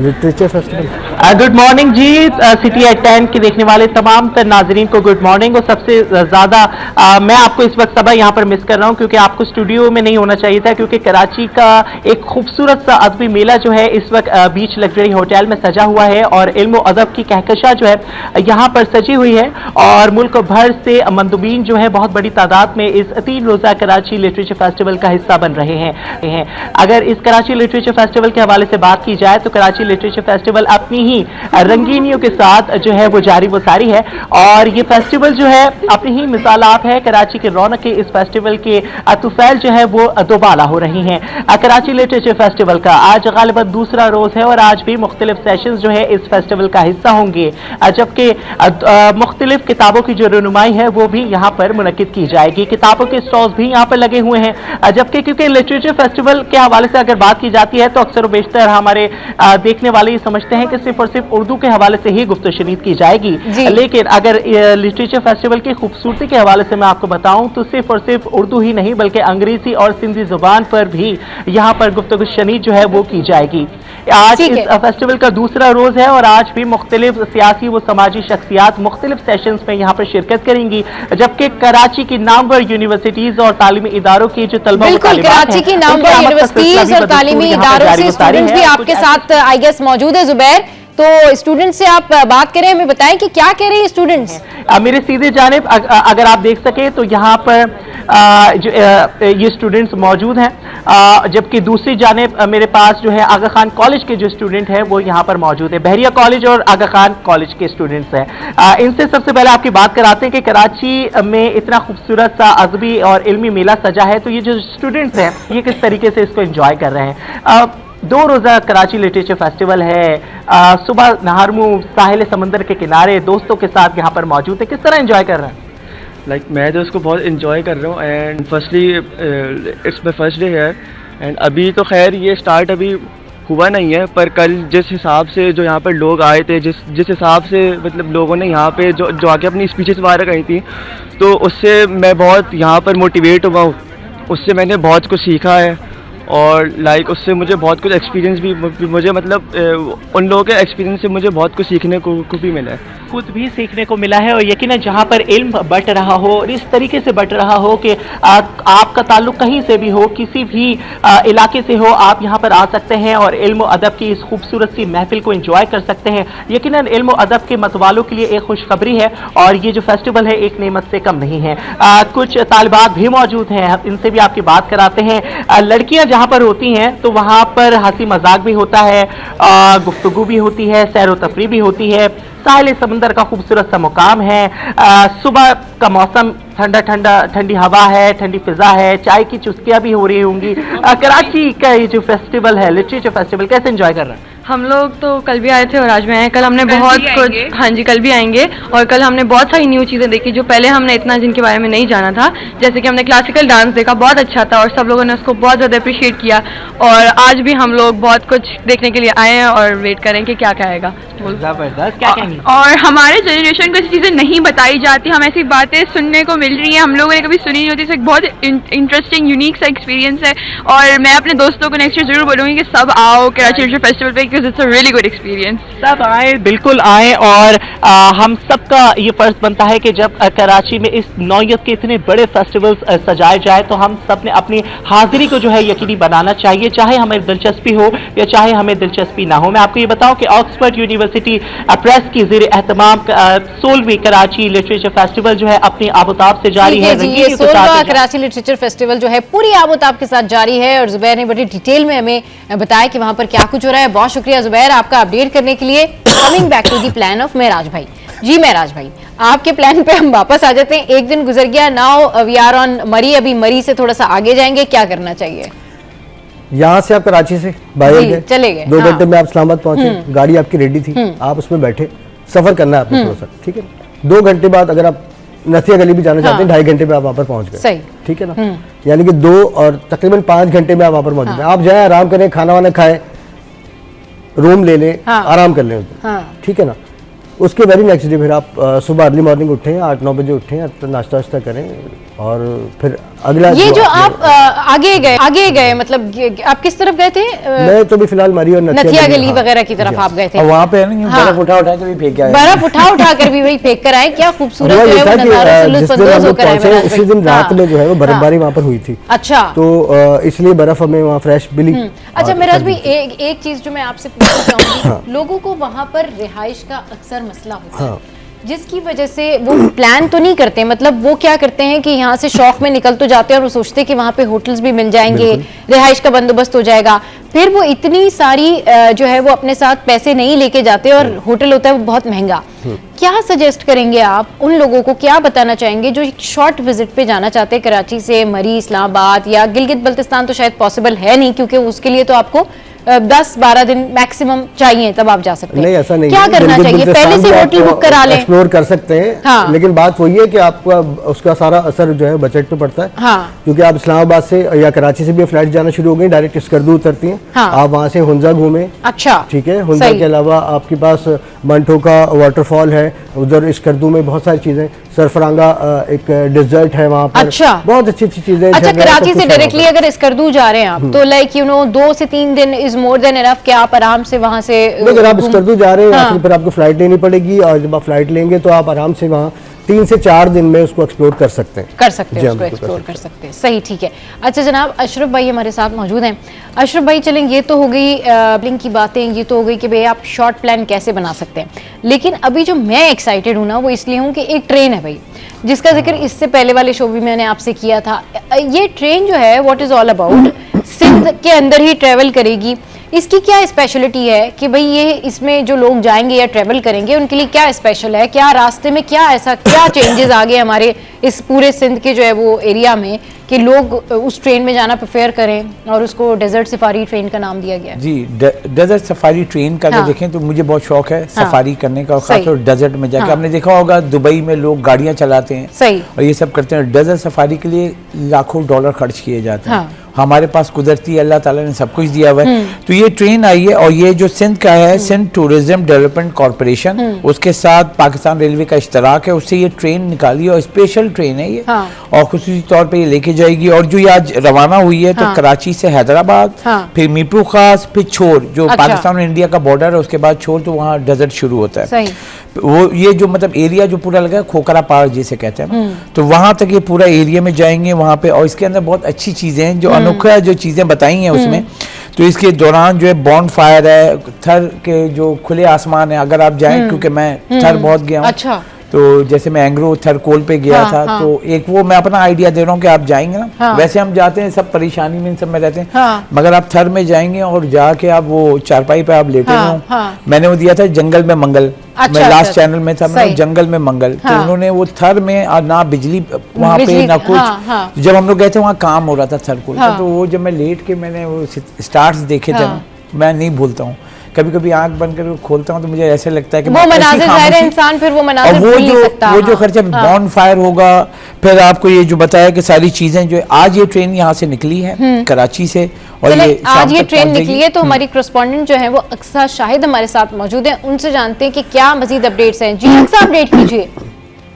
Literature festival. Good morning ji, city at 10 के देखने वाले तमाम तर नाजरीन को गुड मॉर्निंग। और सबसे ज़्यादा मैं आपको इस वक्त सबा यहाँ पर मिस कर रहा हूँ, क्योंकि आपको स्टूडियो में नहीं होना चाहिए था, क्योंकि कराची का एक खूबसूरत सा अदबी मेला जो है इस वक्त बीच लग्जरी होटल में सजा हुआ है, और इल्म व अदब की कहकशा जो है यहाँ पर सजी हुई है, और मुल्क भर से मंदुबीन जो है बहुत बड़ी तादाद में इस 3 रोज़ा कराची लिटरेचर फेस्टिवल का हिस्सा बन रहे हैं। अगर इस कराची लिटरेचर फेस्टिवल के हवाले से बात की जाए तो कराची लिटरेचर फेस्टिवल अपनी ही रंगीनियों के साथ जो है वो जारी वो सारी है, और ये फेस्टिवल जो है अपनी ही मिसालात है। कराची के रौनक के इस फेस्टिवल के तुफैल जो है वो दोबाला हो रही हैं। कराची लिटरेचर फेस्टिवल का आज गालिबन दूसरा रोज है, और आज भी मुख्तलिफ सेशंस जो है इस फेस्टिवल का हिस्सा होंगे, जबकि मुख्तलिफ किताबों की जो रनुमाई है वो भी यहाँ पर मुनक्किद की जाएगी। किताबों के स्टॉल्स भी यहाँ पर लगे हुए हैं, जबकि क्योंकि लिटरेचर फेस्टिवल के हवाले से अगर बात की जाती है तो अक्सर बेशतर हमारे देखने वाले ये समझते हैं कि सिर्फ और सिर्फ उर्दू के हवाले से ही गुफ्तगू शनीद की जाएगी, लेकिन अगर लिटरेचर फेस्टिवल की खूबसूरती के हवाले से मैं आपको बताऊं तो सिर्फ और सिर्फ उर्दू ही नहीं बल्कि अंग्रेजी और सिंधी जुबान पर भी यहाँ पर गुफ्तगू शनीद जो है वो की जाएगी। आज इस फेस्टिवल का दूसरा रोज है, और आज भी मुख्तलिफ सियासी व समाजी शख्सियात मुख्तलिफ सेशंस में यहाँ पर शिरकत करेंगी, जबकि कराची की नामवर यूनिवर्सिटीज और तालीमी इदारों की जो तलबा कराची की नामवर यूनिवर्सिटीज और तालीमी इदारों से स्टूडेंट्स भी आपके साथ आई गेस मौजूद है। जुबैर, तो स्टूडेंट से आप बात करें, हमें बताएं कि क्या कह रहे हैं स्टूडेंट्स। मेरे सीधे जानिब अगर आप देख सके तो यहाँ पर ये स्टूडेंट्स मौजूद हैं, जबकि दूसरी जानिब मेरे पास जो है आगा खान कॉलेज के जो स्टूडेंट हैं वो यहाँ पर मौजूद है। बहरिया कॉलेज और आगा खान कॉलेज के स्टूडेंट्स हैं। इनसे सबसे पहले आपकी बात कराते हैं कि कराची में इतना खूबसूरत सा अदबी और इल्मी मेला सजा है, तो ये जो स्टूडेंट्स हैं ये किस तरीके से इसको एंजॉय कर रहे हैं। 2 रोज़ा कराची लिटरेचर फेस्टिवल है, सुबह नहारमू साहिल समंदर के किनारे दोस्तों के साथ यहाँ पर मौजूद है, किस तरह एंजॉय कर रहे हैं? मैं तो उसको बहुत इन्जॉय कर रहा हूँ, and firstly it's my first day है, एंड अभी तो खैर ये स्टार्ट अभी हुआ नहीं है, पर कल जिस हिसाब से जो यहाँ पर लोग आए थे, जिस हिसाब से मतलब लोगों ने यहाँ पे जो आके अपनी स्पीचेस वगैरह कही थी, तो उससे मैं बहुत यहाँ पर मोटिवेट हुआ हूँ, उससे मैंने बहुत कुछ सीखा है, और लाइक उससे मुझे बहुत कुछ एक्सपीरियंस भी मुझे मतलब उन लोगों के एक्सपीरियंस से मुझे बहुत कुछ सीखने को भी मिला है, खुद भी सीखने को मिला है। और यकीनन जहाँ पर इल्म बट रहा हो और इस तरीके से बट रहा हो कि आपका ताल्लुक कहीं से भी हो, किसी भी इलाके से हो, आप यहाँ पर आ सकते हैं और इल्म अदब की इस खूबसूरत सी महफिल को एंजॉय कर सकते हैं। यकीनन इल्म अदब के मतवालों के लिए एक खुशखबरी है और ये जो फेस्टिवल है एक नेमत से कम नहीं है। कुछ तालिबात भी मौजूद हैं, इनसे भी आपकी बात कराते हैं। लड़कियां जहाँ पर होती हैं तो वहाँ पर हंसी मजाक भी होता है, गुफ्तगू भी होती है, सैर व तफरी भी होती है, साहिल समंदर का खूबसूरत सा मुकाम है, सुबह का मौसम ठंडी हवा है, ठंडी फिजा है, चाय की चुस्कियां भी हो रही होंगी। कराची का ये जो फेस्टिवल है, लिटरेचर फेस्टिवल, कैसे एंजॉय कर रहे हैं? हम लोग तो कल भी आए थे और आज भी आए हैं। कल हमने बहुत कुछ, हाँ जी कल भी आएंगे, और कल हमने बहुत सारी न्यू चीज़ें देखी जो पहले हमने इतना जिनके बारे में नहीं जाना था। जैसे कि हमने क्लासिकल डांस देखा, बहुत अच्छा था और सब लोगों ने उसको बहुत ज़्यादा अप्रिशिएट किया। और आज भी हम लोग बहुत कुछ देखने के लिए आए हैं और वेट करें कि क्या कहेगा। जबरदस्त, क्या कहेंगे? और हमारे जनरेशन को ऐसी चीज़ें नहीं बताई जाती, हम ऐसी बातें सुनने को मिल रही हैं, हम लोगों ने कभी सुनी नहीं होती। एक बहुत इंटरेस्टिंग यूनिक सा एक्सपीरियंस है और मैं अपने दोस्तों को नेक्स्ट ईयर जरूर बोलूँगी कि सब आओ कराची लिटरेचर फेस्टिवल पे, because it's a really good experience. सब आए, बिल्कुल आए। और हम सबका ये फर्ज बनता है कि जब कराची में इस नौयत के इतने बड़े फेस्टिवल्स सजाए जाए तो हम सब ने अपनी हाजिरी को जो है यकीनी बनाना चाहिए, चाहे हमें दिलचस्पी हो या चाहे हमें दिलचस्पी ना हो। मैं आपको ये बताऊं कि ऑक्सफोर्ड यूनिवर्सिटी प्रेस की ज़ेर एहतमाम 16वीं कराची लिटरेचर फेस्टिवल जो है अपनी आबोताब से जारी है। ये 16वां कराची लिटरेचर फेस्टिवल जो है पूरी आबोताब के साथ जारी है और जुबैर ने बड़ी डिटेल में हमें बताया कि वहां पर क्या कुछ हो रहा है। बहुत शुक्रिया जुबैर आपका अपडेट करने के लिए। Coming back to the plan of Maharaj भाई। जी महराज भाई, आपके प्लान पे हम वापस आ जाते हैं। एक दिन गुजर गया, नाउ वी आर ऑन मरी, अभी मरी से थोड़ा सा आगे जाएंगे, क्या करना चाहिए? यहाँ से आप कराची से बाहर गए, चले गए, 2 घंटे में आप इस्लामाबाद पहुंचे, गाड़ी आपकी रेडी थी, आप उसमें बैठे, सफर करना है आपको थोड़ा सा, ठीक है। 2 घंटे बाद अगर आप नथिया गली भी जाना चाहते हैं, 2.5 घंटे में आप वहां पर पहुंच गए, सही, ठीक है ना। यानी कि 2 और तकरीबन 5 घंटे में आप वहां पर मौजूद हैं। आप जाए, आराम करें, खाना वाना खाए, रूम ले लें, आराम कर लें उस दिन, ठीक है ना। उसके वेरी नेक्स्ट डे फिर आप सुबह अर्ली मॉर्निंग उठें, 8-9 बजे उठें, तो नाश्ता वाश्ता करें और फिर अगला ये जो आप आगे गए मतलब आप किस तरफ गए थे? मैं तो भी फिलहाल मरी और नथिया गली वगैरह की तरफ आप गए थे। वहाँ पे है ना बर्फ उठा कर भी फेंक आए, बर्फ उठा कर भी वही फेंक कर आए। क्या खूबसूरत जो है वो नज़ारा से लुत्फ़अंदोज़ होकर आए। उसी दिन रात में जो है वो बर्फबारी वहाँ पर हुई थी। अच्छा, तो इसलिए बर्फ हमें वहाँ फ्रेश मिली। अच्छा महराज भाई, एक चीज जो मैं आपसे पूछना चाहूंगी, लोगों को वहाँ पर रिहाइश का अक्सर मसला होता है, जिसकी वजह से वो प्लान तो नहीं करते, मतलब वो क्या करते हैं कि यहाँ से शौक में निकल तो जाते हैं और वो सोचते हैं कि वहाँ पे होटल्स भी मिल जाएंगे, रिहाइश का बंदोबस्त हो जाएगा, फिर वो इतनी सारी जो है वो अपने साथ पैसे नहीं लेके जाते और होटल होता है वो बहुत महंगा। क्या सजेस्ट करेंगे आप उन लोगों को, क्या बताना चाहेंगे जो एक शॉर्ट विजिट पे जाना चाहते हैं कराची से मरी, इस्लामाबाद या गिलगित बल्तिस्तान? तो शायद पॉसिबल है नहीं, क्योंकि उसके लिए तो आपको 10-12 दिन मैक्सिमम चाहिए, तब आप जा सकते हैं। नहीं, ऐसा नहीं क्या करना चाहिए? पहले से होटल बुक करा लें, एक्सप्लोर कर सकते हैं। हाँ। लेकिन बात वही है कि आपका उसका सारा असर जो है बजट पे पड़ता है। हाँ। क्योंकि आप इस्लामाबाद से या कराची से भी फ्लाइट जाना शुरू हो गई, डायरेक्ट स्कर्दू उतरती हैं। हाँ। आप वहाँ से हुंजा घूमे, अच्छा ठीक है। हुंजा के अलावा आपके पास मंठोका वाटरफॉल है, उधर स्कर्दू में बहुत सारी चीजें, सरफरांगा एक डेजर्ट है वहाँ पर, अच्छा बहुत अच्छी चीजें। अच्छा, कराची से डायरेक्टली अगर स्कर्दू जा रहे हैं आप तो लाइक 2 से 3 दिन इज मोर देन इनफ कि आप आराम से वहां से, अगर आप स्कर्दू जा रहे हैं फिर आपको फ्लाइट लेनी पड़ेगी, और जब आप फ्लाइट लेंगे तो आप आराम से वहाँ 3 से 4 दिन में उसको एक्सप्लोर कर सकते हैं, उसको एक्सप्लोर कर सकते हैं। सही, ठीक है। अच्छा जनाब, अशरफ भाई हमारे साथ मौजूद हैं। अशरफ भाई, चलें, ये तो हो गई प्लानिंग की बातें, ये तो हो गई कि भाई आप शॉर्ट प्लान कैसे बना सकते हैं, लेकिन अभी जो मैं एक्साइटेड हूँ ना वो इसलिए हूँ कि एक ट्रेन है भाई, जिसका जिक्र इससे पहले वाले शो भी मैंने आपसे किया था। ये ट्रेन जो है what is all about, Sindh के अंदर ही ट्रेवल करेगी। इसकी क्या स्पेशलिटी है कि भाई ये इसमें जो लोग जाएंगे या ट्रेवल करेंगे उनके लिए क्या स्पेशल है? क्या रास्ते में क्या ऐसा क्या चेंजेस आ गए हमारे इस पूरे सिंध के जो है वो एरिया में कि लोग उस ट्रेन में जाना प्रेफर करें और उसको डेजर्ट सफारी ट्रेन का नाम दिया गया? जी, डेजर्ट सफारी ट्रेन का अगर देखें तो मुझे बहुत शौक है सफारी करने का, खासतौर डेजर्ट में जाके। आपने देखा होगा दुबई में लोग गाड़ियां चलाते हैं, सही, और ये सब करते हैं। डेजर्ट सफारी के लिए लाखों डॉलर खर्च किए जाते हैं। हमारे पास कुदरती अल्लाह ताला ने सब कुछ दिया हुआ है। तो ये ट्रेन आई है और ये जो सिंध का है, सिंध टूरिज्म डेवलपमेंट कॉर्पोरेशन, उसके साथ पाकिस्तान रेलवे का इश्तराक है, उससे ये ट्रेन निकाली और स्पेशल ट्रेन है ये। और खुसूसी तौर पे ये लेके जाएगी। और जो ये आज रवाना हुई है तो कराची से हैदराबाद, फिर मीपू खास, फिर छोर जो पाकिस्तान और इंडिया का बॉर्डर है, उसके बाद छोर, तो वहाँ डेजर्ट शुरू होता है। वो ये जो मतलब एरिया जो पूरा लगा है खोखरा पहाड़ जिसे कहते हैं, तो वहां तक ये पूरा एरिया में जाएंगे वहां पे। और इसके अंदर बहुत अच्छी चीजें हैं, जो अनोखा जो चीजें बताई हैं उसमें। तो इसके दौरान जो है बॉन फायर है, थर के जो खुले आसमान है, अगर आप जाएं, क्योंकि मैं थर बहुत गया हूँ। अच्छा। तो जैसे मैं एंग्रो थरकोल पे गया था, तो एक वो मैं अपना आइडिया दे रहा हूँ कि आप जाएंगे ना, वैसे हम जाते हैं सब परेशानी में इन सब में रहते हैं, मगर आप थर में जाएंगे और जाके आप वो चारपाई पे आप लेटे हो। मैंने वो दिया था जंगल में मंगल। मैं लास्ट चैनल में था, मैं जंगल में मंगल। तो उन्होंने वो थर में ना बिजली वहाँ पे ना कुछ। जब हम लोग गए थे वहाँ काम हो रहा था थरकोल का, तो वो जब मैं लेट के मैंने वो स्टार्स देखे थे, मैं नहीं भूलता हूँ। कभी कभी आंख बंद कर खोलता हूँ तो मुझे ऐसे लगता है कि वो मनाज़िर ज़ाहिर है, इंसान फिर वो मनाज़िर भूल नहीं सकता। वो जो खर्चा बॉन फायर होगा, फिर आपको ये जो बताया कि सारी चीजें जो आज ये ट्रेन यहाँ से निकली है कराची से, और ये आज ये ट्रेन निकली है, तो हमारी करस्पॉन्डेंट जो है वो अक्सा शाहिद हमारे साथ मौजूद है, उनसे जानते हैं कि क्या मजीद अपडेट्स हैं। जी अक्सा, अपडेट कीजिए।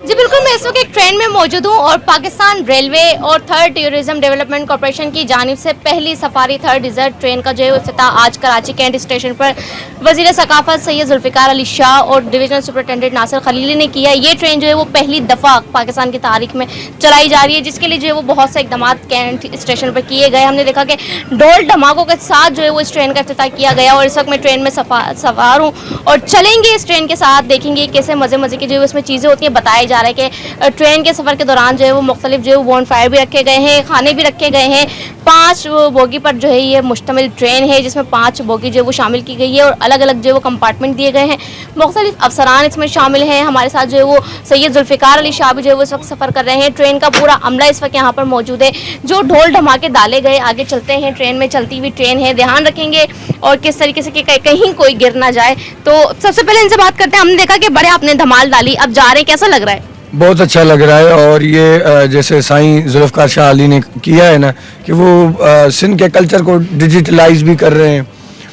जी बिल्कुल, मैं इस वक्त एक ट्रेन में मौजूद हूँ और पाकिस्तान रेलवे और थर्ड टूरिज्म डेवलपमेंट कॉर्पोरेशन की जानिब से पहली सफारी थर्ड डिजर्ट ट्रेन का जो है इफ्तिताह आज कराची कैंट स्टेशन पर वज़ीर सकाफत सैयद जुल्फ़िकार अली शाह और डिवीजनल सुपरिटेंडेंट नासिर खलीली ने किया। ये ट्रेन जो है वो पहली दफ़ा पाकिस्तान की तारीख में चलाई जा रही है, जिसके लिए जो है वो बहुत से इक़दाम कैंट स्टेशन पर किए गए। हमने देखा कि ढोल धमाकों के साथ जो है वो इस ट्रेन का इफ्तिताह किया गया और इस वक्त मैं ट्रेन में सवार हूँ और चलेंगे इस ट्रेन के साथ, देखेंगे कैसे मज़े मज़े की जो है उसमें चीज़ें होती हैं। बताया जा रहा है कि ट्रेन के सफ़र के दौरान जो है वो मुख्तलिफ जो है बॉन फायर भी रखे गए हैं, खाने भी रखे गए हैं। 5 बोगी पर जो है ये मुश्तमिल ट्रेन है, जिसमें 5 बोगी जो है वो शामिल की गई है और अलग अलग जो है वो कंपार्टमेंट दिए गए हैं। मुख्तलिफ अफसरान इसमें शामिल हैं। हमारे साथ जो है वो सैयद जुल्फ़िकार अली शाह भी जो है वो इस वक्त सफ़र कर रहे हैं। ट्रेन का पूरा अमला इस वक्त यहाँ पर मौजूद है। जो ढोल धमाके डाले गए, आगे चलते हैं, ट्रेन में चलती हुई ट्रेन है, ध्यान रखेंगे और किस तरीके से कहीं कोई गिर ना जाए। तो सबसे पहले इनसे बात करते हैं। हमने देखा कि बड़े आपने धमाल डाली, अब जा रहे हैं, कैसा लग रहा है? बहुत अच्छा लग रहा है। और ये जैसे साईं जुल्फ़िकार शाह अली ने किया है ना कि वो सिंध के कल्चर को डिजिटलाइज भी कर रहे हैं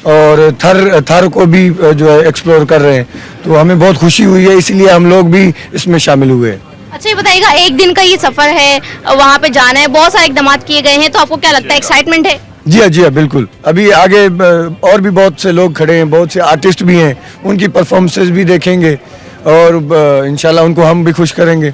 और थर को भी जो है एक्सप्लोर कर रहे हैं, तो हमें बहुत खुशी हुई है, इसलिए हम लोग भी इसमें शामिल हुए हैं। अच्छा ये बताइएगा, एक दिन का ये सफ़र है, वहाँ पे जाना है, बहुत सारे इक़दाम किए गए हैं, तो आपको क्या लगता है, एक्साइटमेंट है? जी हाँ बिल्कुल। अभी आगे और भी बहुत से लोग खड़े हैं, बहुत से आर्टिस्ट भी हैं, उनकी परफॉर्मेंसेस भी देखेंगे और इंशाल्लाह उनको हम भी खुश करेंगे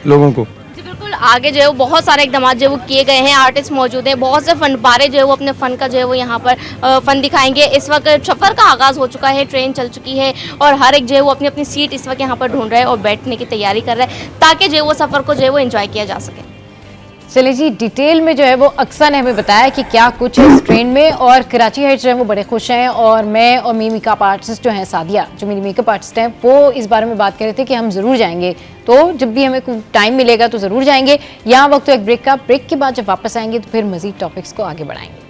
लोगों को। जी बिल्कुल, आगे जो है वो बहुत सारे इक़दाम जो है वो किए गए हैं, आर्टिस्ट मौजूद हैं, बहुत से फनपारे जो है वो अपने फ़न का जो है वो यहाँ पर फ़न दिखाएंगे। इस वक्त सफ़र का आगाज़ हो चुका है, ट्रेन चल चुकी है और हर एक जो है वो अपनी अपनी सीट इस वक्त यहाँ पर ढूंढ रहा है और बैठने की तैयारी कर रहा है, ताकि जो है वो सफ़र को जो है वो एंजॉय किया जा सके। चलिए जी, डिटेल में जो है वो अक्सा ने हमें बताया कि क्या कुछ है इस ट्रेन में, और कराची हेड जो है वो बड़े खुश हैं। और मैं और मेरी मेकअप आर्टिस्ट जो हैं सादिया, जो मेरी मेकअप आर्टिस्ट हैं, वो इस बारे में बात कर रहे थे कि हम ज़रूर जाएंगे, तो जब भी हमें टाइम मिलेगा तो ज़रूर जाएंगे। यहाँ वक्त तो एक ब्रेक का, ब्रेक के बाद जब वापस आएंगे तो फिर मज़ीद टॉपिक्स को आगे बढ़ाएंगे।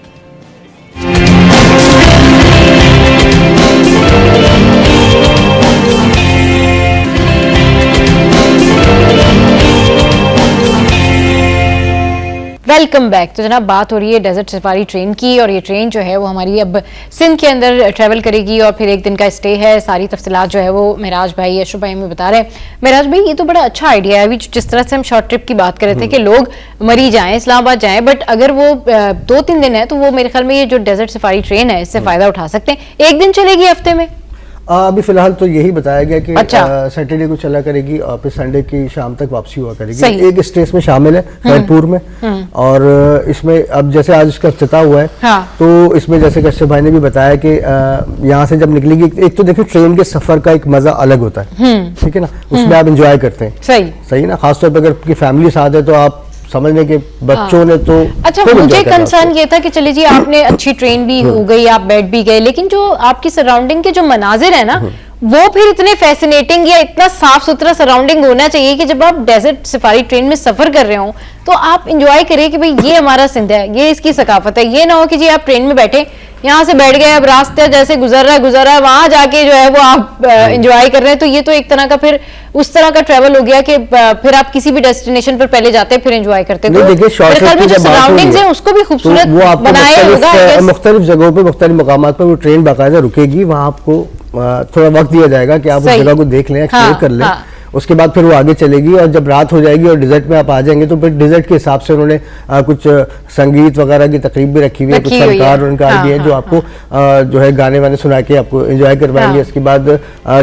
Welcome back. तो जनाब बात हो रही है डेजर्ट सफारी ट्रेन की, और ये ट्रेन जो है वो हमारी अब सिंध के अंदर ट्रैवल करेगी और फिर एक दिन का स्टे है। सारी तफसीलात जो है वो महराज भाई, अशरफ भाई हमें बता रहे हैं। महराज भाई, ये तो बड़ा अच्छा आइडिया है। अभी जिस तरह से हम शॉर्ट ट्रिप की बात कर रहे थे कि लोग मरी जाएं, इस्लामाबाद जाएं, बट अगर वो 2-3 दिन है तो वो मेरे ख्याल में ये जो डेजर्ट सफारी ट्रेन है इससे फायदा उठा सकते हैं। एक दिन चलेगी हफ्ते में? अभी फिलहाल तो यही बताया गया कि सैटरडे को चला करेगी और फिर संडे की शाम तक वापसी हुआ करेगी। एक स्टेज में शामिल है खैरपुर में, और इसमें अब जैसे आज इसका इफ्तिताह हुआ है, तो इसमें जैसे कश्यप भाई ने भी बताया कि यहाँ से जब निकलेगी, एक तो देखिए ट्रेन के सफर का एक मजा अलग होता है, ठीक है ना, उसमें आप इंजॉय करते हैं। सही ना, खासतौर पर अगर आपकी फैमिली साथ है तो आप समझने के बच्चों ने तो अच्छा, मुझे कंसर्न ये था कि चलिए जी आपने अच्छी ट्रेन भी हो गई, आप बैठ भी गए, लेकिन जो आपकी सराउंडिंग के जो मनाजिर है ना, वो फिर इतने फैसिनेटिंग या इतना साफ सुथरा सराउंडिंग होना चाहिए कि जब आप डेजर्ट सफारी ट्रेन में सफर कर रहे हो तो आप इंजॉय करें कि भाई ये हमारा सिंध है, ये इसकी सकाफत है। ये ना हो कि जी आप ट्रेन में बैठे, यहाँ से बैठ गए, अब रास्ते जैसे गुजर रहा है वहां जाके जो है वो आप एंजॉय कर रहे हैं, तो ये तो एक तरह का फिर उस तरह का ट्रैवल हो गया कि फिर आप किसी भी डेस्टिनेशन पर पहले जाते हैं फिर एंजॉय करते हैं। तो मेरे ख्याल में जो सराउंडिंग्स हैं उसको भी खूबसूरत बनाया होगा। मुख्तलिफ जगहों पे मुख्तलिफ मकामात पर वो ट्रेन बाकायदा रुकेगी, वहाँ आपको थोड़ा वक्त दिया जाएगा कि आप उस जगह को देख लें, एक्सप्लोर कर लें। उसके बाद फिर वो आगे चलेगी और जब रात हो जाएगी और डिजर्ट में आप आ जाएंगे तो फिर डिजर्ट के हिसाब से उन्होंने कुछ संगीत वगैरह की तकरीब भी रखी हुई है, कुछ फनकार उनका आगे है जो आपको जो है गाने वाने सुना के आपको एंजॉय करवाएंगे। इसके बाद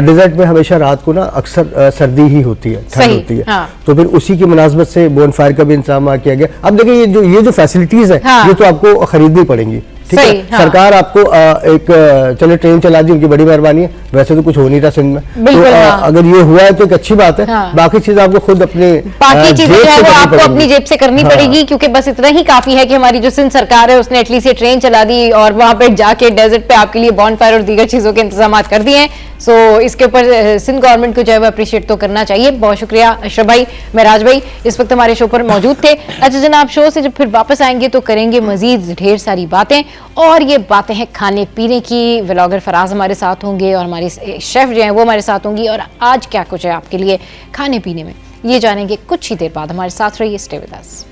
डिजर्ट में हमेशा रात को ना अक्सर सर्दी ही होती है, ठंड होती है, तो फिर उसी की मुनासबत से बोनफायर का भी इंतजाम किया गया। अब देखिए ये जो फैसिलिटीज है ये तो आपको खरीदनी पड़ेंगी, ठीक है। सरकार आपको एक चलो ट्रेन चला दी, उनकी बड़ी मेहरबानी है, वैसे तो कुछ हो नहीं रहा सिंध में, तो अगर ये हुआ है तो एक अच्छी बात है। बाकी चीज आपको खुद अपने बाकी चीजें जो है वो आपको अपनी जेब से करनी पड़ेगी, क्योंकि बस इतना ही काफी है कि हमारी जो सिंध सरकार है उसने एटलीस्ट ये ट्रेन चला दी और वहां पे जाके डेजर्ट पे आपके लिए बॉनफायर और दीगर चीजों के इंतजाम कर दिए हैं। सो इसके ऊपर सिंध गवर्नमेंट को जो है वो अप्रिशिएट तो करना चाहिए। बहुत शुक्रिया अशरफ भाई, महराज भाई इस वक्त हमारे शो पर मौजूद थे। अच्छा जनाब, शो से जब फिर वापस आएंगे तो करेंगे मजीद ढेर सारी बातें, और ये बातें हैं खाने पीने की। व्लॉगर फराज हमारे साथ होंगे और हमारी शेफ जो हैं वो हमारे साथ होंगी, और आज क्या कुछ है आपके लिए खाने पीने में ये जानेंगे कुछ ही देर बाद। हमारे साथ रहिए, stay with us.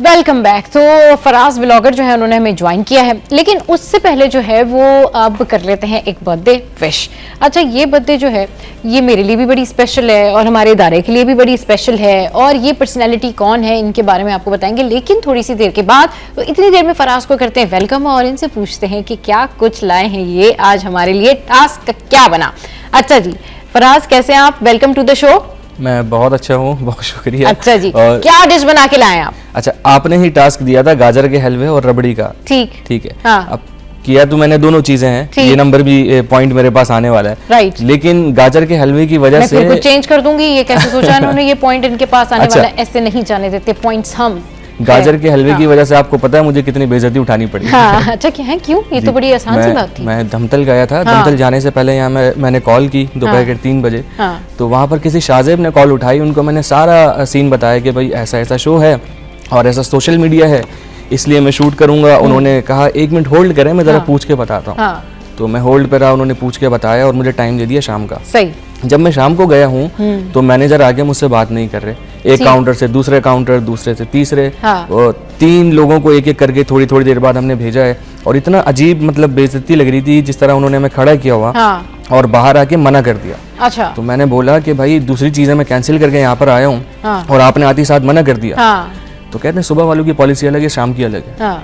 Welcome back. तो फराज व्लॉगर जो है उन्होंने हमें ज्वाइन किया है, लेकिन उससे पहले जो है वो अब कर लेते हैं एक बर्थडे विश। अच्छा, ये बर्थडे जो है ये मेरे लिए भी बड़ी स्पेशल है और हमारे इदारे के लिए भी बड़ी स्पेशल है, और ये पर्सनैलिटी कौन है इनके बारे में आपको बताएंगे, लेकिन थोड़ी सी देर के बाद। तो इतनी देर में फराज को करते हैं वेलकम और इनसे पूछते हैं कि क्या कुछ लाए हैं ये आज हमारे लिए, टास्क क्या बना। अच्छा जी फराज, कैसे हैं आप? Welcome to the show. मैं बहुत अच्छा हूँ, बहुत शुक्रिया। अच्छा जी, और क्या डिश बना के लाए आप? अच्छा, आपने ही टास्क दिया था गाजर के हलवे और रबड़ी का। ठीक है। हाँ। अब किया तो मैंने दोनों चीजें हैं, ये नंबर भी पॉइंट मेरे पास आने वाला है। राइट। लेकिन गाजर के हलवे की वजह से मैं चेंज कर दूंगी। ये कैसे सोचा इन्होंने, ये पॉइंट इनके पास आने वाला है, ऐसे नहीं जाने देते पॉइंट्स हम। गाजर के हलवे की वजह से आपको पता है मुझे कितनी बेइज्जती उठानी पड़ी। हाँ, अच्छा क्या है, क्यों? ये तो बड़ी आसान सी बात थी। मैं धमतल गया था। धमतल जाने से पहले यहाँ मैंने कॉल की दोपहर के 3 बजे। तो वहाँ पर किसी शाहजेब ने कॉल उठाई, उनको मैंने सारा सीन बताया कि भाई ऐसा ऐसा शो है और ऐसा सोशल मीडिया है, इसलिए मैं शूट करूंगा। उन्होंने कहा 1 मिनट होल्ड करें, मैं जरा पूछ के बताता हूँ। तो मैं होल्ड पे रहा, उन्होंने पूछ के बताया और मुझे टाइम दे दिया शाम का। सही। जब मैं शाम को गया हूँ तो मैनेजर आगे मुझसे बात नहीं कर रहे, एक काउंटर से दूसरे काउंटर, दूसरे से तीसरे, और 3 लोगों को एक एक करके थोड़ी थोड़ी देर बाद हमने भेजा है। और इतना अजीब मतलब बेइज्जती लग रही थी जिस तरह उन्होंने हमें खड़ा किया हुआ और बाहर आके मना कर दिया। अच्छा। तो मैंने बोला कि भाई दूसरी चीजें मैं कैंसिल करके यहाँ पर आया हूँ और आपने आते साथ मना कर दिया। तो कहते हैं सुबह वालों की पॉलिसी अलग है, शाम की अलग है।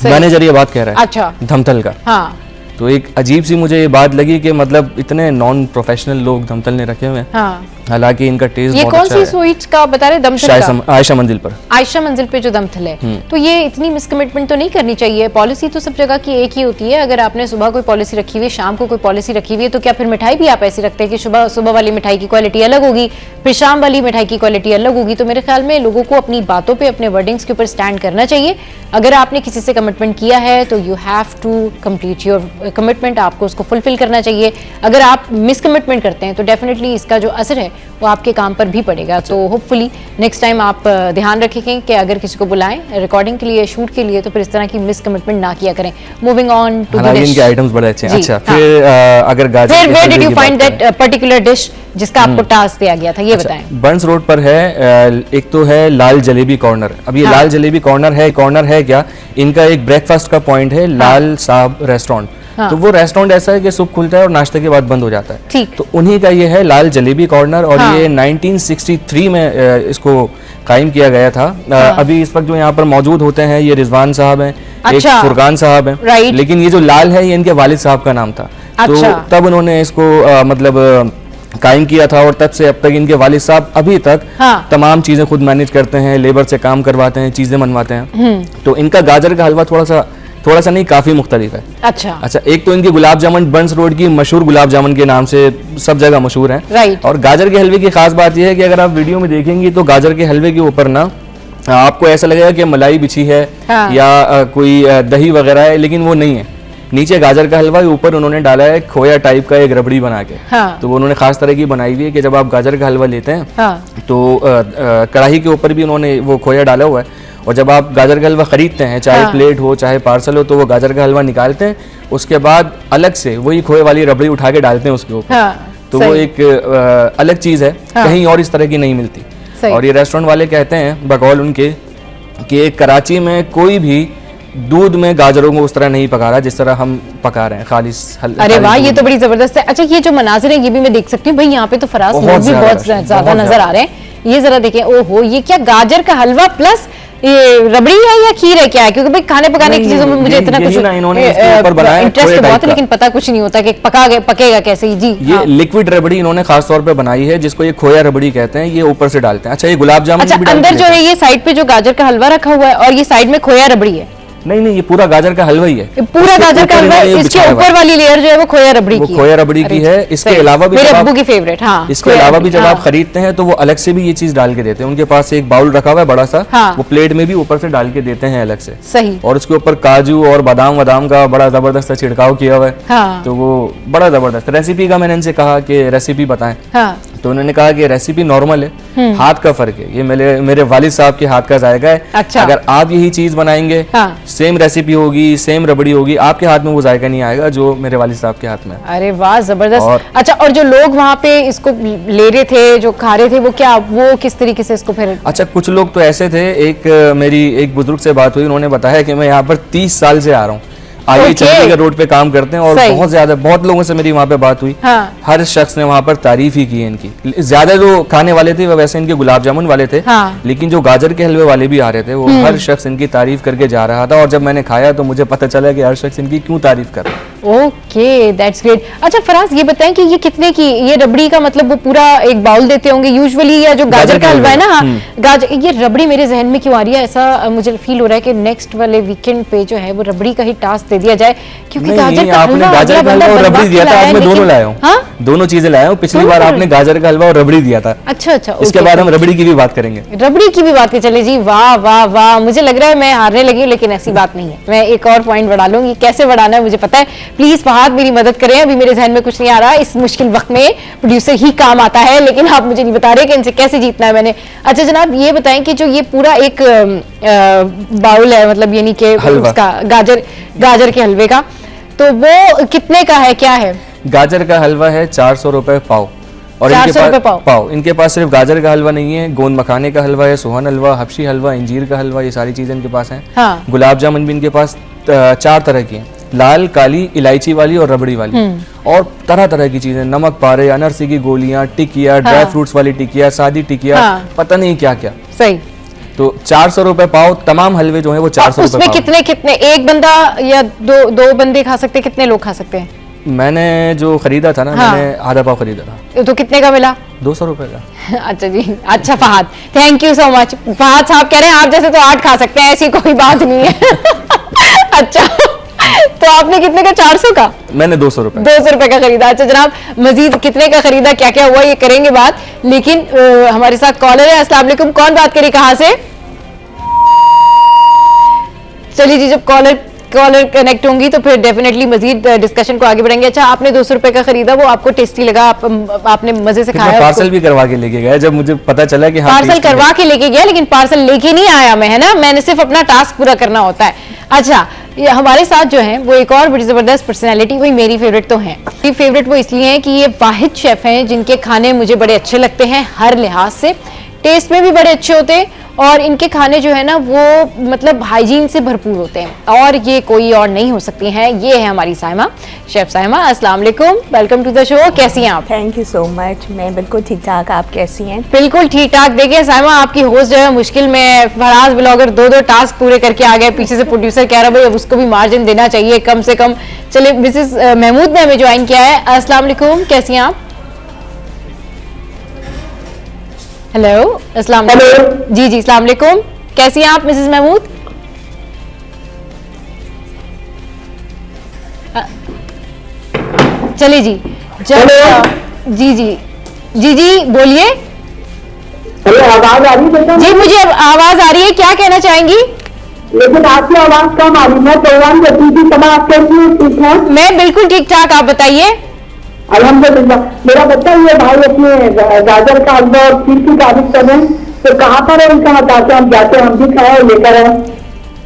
मैनेजर ये बात कह रहा है। अच्छा। धमतल का। तो एक अजीब सी मुझे ये बात लगी कि मतलब इतने नॉन प्रोफेशनल लोग धमतल ने रखे हुए हैं। हालांकि इनका टेस्ट बहुत अच्छा है। ये कौन सी स्वीट्स का बता रहे? दमथल का? आयशा मंजिल पर। आयशा मंजिल पे जो दमथल है, तो ये इतनी मिसकमिटमेंट तो नहीं करनी चाहिए। पॉलिसी तो सब जगह की एक ही होती है। अगर आपने सुबह कोई पॉलिसी रखी हुई है, शाम को कोई पॉलिसी रखी हुई है, तो क्या फिर मिठाई भी आप ऐसी रखते हैं कि सुबह वाली मिठाई की क्वालिटी अलग होगी, फिर शाम वाली मिठाई की क्वालिटी अलग होगी? तो मेरे ख्याल में लोगों को अपनी बातों पे, अपने वर्डिंग्स के ऊपर स्टैंड करना चाहिए। अगर आपने किसी से कमिटमेंट किया है तो you have to complete your commitment, आपको उसको फुलफिल करना चाहिए। अगर आप मिसकमिटमेंट करते हैं तो डेफिनेटली इसका जो असर है वो आपके काम पर भी पड़ेगा। तो होपफुली नेक्स्ट टाइम आप ध्यान रखेंगे कि अगर किसी को बुलाएं रिकॉर्डिंग के लिए, शूट के लिए, तो फिर इस तरह की मिसकमिटमेंट ना किया करें। Moving on to the dish. इनके आइटम्स बड़े अच्छे हैं। अच्छा, फिर अगर गाजर, फिर where did you find that particular dish जिसका आपको टास्क दिया गया था, ये बताएं। बर्न्स रोड पर है, एक तो है लाल जलेबी कॉर्नर। अब ये लाल जलेबी कॉर्नर है क्या, इनका एक ब्रेकफास्ट का पॉइंट है, लाल साहब रेस्टोरेंट। तो वो रेस्टोरेंट ऐसा है कि सुबह खुलता है और नाश्ते के बाद बंद हो जाता है। ठीक। तो उन्हीं का ये है लाल जलेबी कॉर्नर, और ये 1963 में इसको कायम किया गया था। अभी इस वक्त जो यहाँ पर मौजूद होते हैं ये रिजवान साहब हैं, एक फुरकान साहब हैं, लेकिन ये जो लाल है ये इनके वालिद साहब का नाम था। तो तब उन्होंने इसको मतलब कायम किया था, और तब से अब तक इनके वालिद साहब अभी तक तमाम चीजें खुद मैनेज करते हैं, लेबर से काम करवाते हैं, चीजें मनवाते हैं। तो इनका गाजर का हलवा थोड़ा सा नहीं, काफी मुख्तलिफ है। अच्छा, एक तो इनकी गुलाब जामुन बर्न्स रोड की मशहूर गुलाब जामुन के नाम से सब जगह मशहूर है। राइट। और गाजर के हलवे की खास बात यह है कि अगर आप वीडियो में देखेंगी तो गाजर के हलवे के ऊपर ना आपको ऐसा लगेगा कि मलाई बिछी है या कोई दही वगैरह है, लेकिन वो नहीं है। नीचे गाजर का हलवा, ऊपर उन्होंने डाला है खोया टाइप का एक रबड़ी बना के। हाँ। तो वो उन्होंने खास तरह की बनाई हुई है कि जब आप गाजर का हलवा लेते हैं हाँ। तो कढ़ाई के ऊपर भी उन्होंने वो खोया डाला हुआ है, और जब आप गाजर का हलवा खरीदते हैं, चाहे प्लेट हो चाहे पार्सल हो, तो वो गाजर का हलवा निकालते हैं, उसके बाद अलग से वही खोए वाली रबड़ी उठा के डालते हैं उसके ऊपर। तो वो एक अलग चीज़ है, कहीं और इस तरह की नहीं मिलती। और ये रेस्टोरेंट वाले कहते हैं बकौल उनके कि कराची में कोई भी दूध में गाजरों को उस तरह नहीं पका रहा जिस तरह हम पका रहे हैं खालिस। अरे वाह, ये तो बड़ी जबरदस्त है। अच्छा, ये जो मनाजिर है ये भी मैं देख सकती हूँ भाई, यहाँ पे तो फराज लोग भी बहुत ज्यादा नजर आ रहे हैं। ये जरा देखें, ओहो, ये क्या गाजर का हलवा प्लस ये रबड़ी है या खीर है, क्या है? क्योंकि भाई खाने पकाने की चीजों में मुझे इतना कुछ इंटरेस्ट बहुत है, लेकिन पता कुछ नहीं होता कि पकेगा कैसे। जी, ये लिक्विड रबड़ी इन्होंने खास तौर पे बनाई है, जिसको ये खोया रबड़ी कहते हैं, ये ऊपर से डालते हैं। अच्छा, ये गुलाब जामुन अच्छा, अंदर जो है ये साइड पे जो गाजर का हलवा रखा हुआ है और ये साइड में खोया रबड़ी है। नहीं, ये पूरा गाजर का हलवा ही है, पूरा गाजर का हलवा। इसके ऊपर वाली लेयर जो है वो खोया रबड़ी की है। खोया रबड़ी की है। इसके अलावा भी मेरे अब्बू की फेवरेट। हाँ, इसके अलावा भी जब आप खरीदते हैं तो वो अलग से भी ये चीज डाल के देते हैं। उनके पास एक बाउल रखा हुआ है बड़ा सा, वो प्लेट में भी ऊपर से डाल के देते हैं अलग से। सही। और उसके ऊपर काजू और बादाम का बड़ा जबरदस्त छिड़काव किया हुआ है। तो वो बड़ा जबरदस्त। रेसिपी का मैंने इनसे कहा कि रेसिपी बताएं, तो उन्होंने कहा कि रेसिपी नॉर्मल है, हाथ का फर्क है, ये मेरे वालिद साहब के हाथ का जायका है। अच्छा। अगर आप यही चीज बनाएंगे, सेम रेसिपी होगी, सेम रबड़ी होगी, आपके हाथ में वो जायका नहीं आएगा जो मेरे वालिद साहब के हाथ में। अरे वाह, जबरदस्त। अच्छा, और जो लोग वहाँ पे इसको ले रहे थे, जो खा रहे थे, वो किस तरीके से इसको फिर? अच्छा, कुछ लोग तो ऐसे थे, मेरी एक बुजुर्ग से बात हुई, उन्होंने बताया कि मैं यहाँ पर 30 साल से आ रहा हूँ, आगे चंडीगढ़ रोड पे काम करते हैं, और बहुत लोगों से मेरी वहाँ पे बात हुई। हर शख्स ने वहाँ पर तारीफ ही की है इनकी। ज्यादा जो खाने वाले थे वो वैसे इनके गुलाब जामुन वाले थे, लेकिन जो गाजर के हलवे वाले भी आ रहे थे वो हर शख्स इनकी तारीफ करके जा रहा था। और जब मैंने खाया तो मुझे पता चला कि हर शख्स इनकी क्यों तारीफ कर रहा है। Okay, that's great. अच्छा फराज, ये बताएं कि ये कितने की, ये रबड़ी का मतलब वो पूरा एक बाउल देते होंगे यूजुअली, या जो गाजर का हलवा है ना, गाजर, ये रबड़ी मेरे जहन में क्यों आ रही है? ऐसा मुझे फील हो रहा है कि नेक्स्ट वाले वीकेंड पे जो है वो रबड़ी का ही टास्क दे दिया जाए, क्योंकि गाजर का हलवा और रबड़ी दिया था, आज मैं दोनों लाया हूँ। दोनों चीजें लाया हूँ। पिछली बार आपने गाजर का हलवा और रबड़ी दिया था। अच्छा, इसके बाद हम रबड़ी की भी बात करेंगे। रबड़ी की भी बात करें, चले जी। वाह वाह वाह, मुझे लग रहा है मैं हारने लगी हूँ, लेकिन ऐसी बात नहीं है। मैं एक और पॉइंट बढ़ा लूंगी, कैसे बढ़ाना है मुझे पता है। प्लीज फहद मेरी मदद करें, अभी मेरे जहन में कुछ नहीं आ रहा। इस मुश्किल वक्त में प्रोड्यूसर ही काम आता है, लेकिन आप मुझे नहीं बता रहे कि इनसे कैसे जीतना है मैंने। अच्छा जनाब, ये बताएं कि जो ये पूरा एक बाउल है, मतलब यानी कि उसका गाजर के हलवे का, तो वो कितने का है, क्या है? गाजर का हलवा है 400 रुपए पाव। और इनके पास सिर्फ गाजर का हलवा नहीं है, गोंद मखाने का हलवा है, सोहन हलवा, हबशी हलवा, इंजीर का हलवा, ये सारी चीजें इनके पास हैं। गुलाब जामुन भी इनके पास 4 तरह की हैं, लाल, काली, इलायची वाली और रबड़ी वाली, और तरह तरह की चीजें, नमक पारे, अनरसी की गोलियां, टिकिया, ड्राई फ्रूट्स वाली टिकिया, सादी टिकिया, पता नहीं क्या क्या। सही। तो 400 रुपए पाव, तमाम हलवे जो है वो 400 रुपए। उसमें कितने एक बंदा या दो बंदे खा सकते हैं? कितने लोग खा सकते हैं? मैंने जो खरीदा था ना, मैंने आधा पाव खरीदा था। तो कितने का मिला? 200 रुपए का। अच्छा जी, अच्छा Fahad, thank you so much. Fahad साहब कह रहे हैं आप जैसे तो 8 खा सकते हैं, ऐसी कोई बात नहीं है। अच्छा, तो आपने कितने का? 400 का? मैंने 200 रुपए। 200 रुपए का खरीदा। अच्छा जनाब, मजीद कितने का खरीदा, क्या क्या हुआ, ये करेंगे बात, लेकिन हमारे साथ कॉलर है। अस्सलाम वालेकुम, कौन बात करें, कहाँ से? चलिए जी, जब कॉलर कनेक्ट होंगी तो फिर डेफिनेटली मजीद डिस्कशन को आगे बढ़ेंगे। अच्छा, आपने 200 रुपए का खरीदा, वो आपको टेस्टी लगा, आपने मजे से खाया? पार्सल भी करवा के लेके गया जब मुझे पता चला कि पार्सल करवा के लेके गया, लेकिन पार्सल लेके नहीं आया मैं, है ना, मैंने सिर्फ अपना टास्क पूरा करना होता है। अच्छा, ये हमारे साथ जो है वो एक और बड़ी जबरदस्त पर्सनैलिटी, वही मेरी फेवरेट तो है। मेरी फेवरेट वो इसलिए है कि ये वाहिद शेफ हैं जिनके खाने मुझे बड़े अच्छे लगते हैं, हर लिहाज से, टेस्ट में भी बड़े अच्छे होते हैं, और इनके खाने जो है ना वो मतलब हाइजीन से भरपूर होते हैं, और ये कोई और नहीं हो सकती हैं। ये है हमारी साइमा, शेफ साइमा। अस्सलाम वालेकुम, वेलकम टू द शो। कैसी हैं आप? थैंक यू सो मच, मैं बिल्कुल ठीक ठाक, आप कैसी हैं? बिल्कुल ठीक ठाक। देखिए साइमा, आपकी होस्ट जो है मुश्किल में, फराज ब्लॉगर 2 टास्क पूरे करके आ गए, पीछे से प्रोड्यूसर कह रहा भाई अब उसको भी मार्जिन देना चाहिए कम से कम। चलिए, मिसेस महमूद ने हमें ज्वाइन किया है। अस्सलाम वालेकुम, कैसी हैं आप? हेलो, अस्सलाम वालेकुम। जी अस्सलाम वालेकुम, कैसी हैं आप मिसेस महमूद? चलिए जी, जी बोलिए। आवाज आ रही है? जी मुझे आवाज आ रही है, क्या कहना चाहेंगी? लेकिन आपकी आवाज कम आ रही। मैं प्रोग्राम करती थी तब आप कैसी हैं? ठीक है, मैं बिल्कुल ठीक ठाक, आप बताइए। अल्हम्दुलिल्लाह। मेरा बच्चा ये भाई अपने गाजर का हलवा और खीर की तारीफ कर रहे हैं, तो कहाँ पर है उनका बताते हम जाते हैं, हम भी खाए लेकर आए।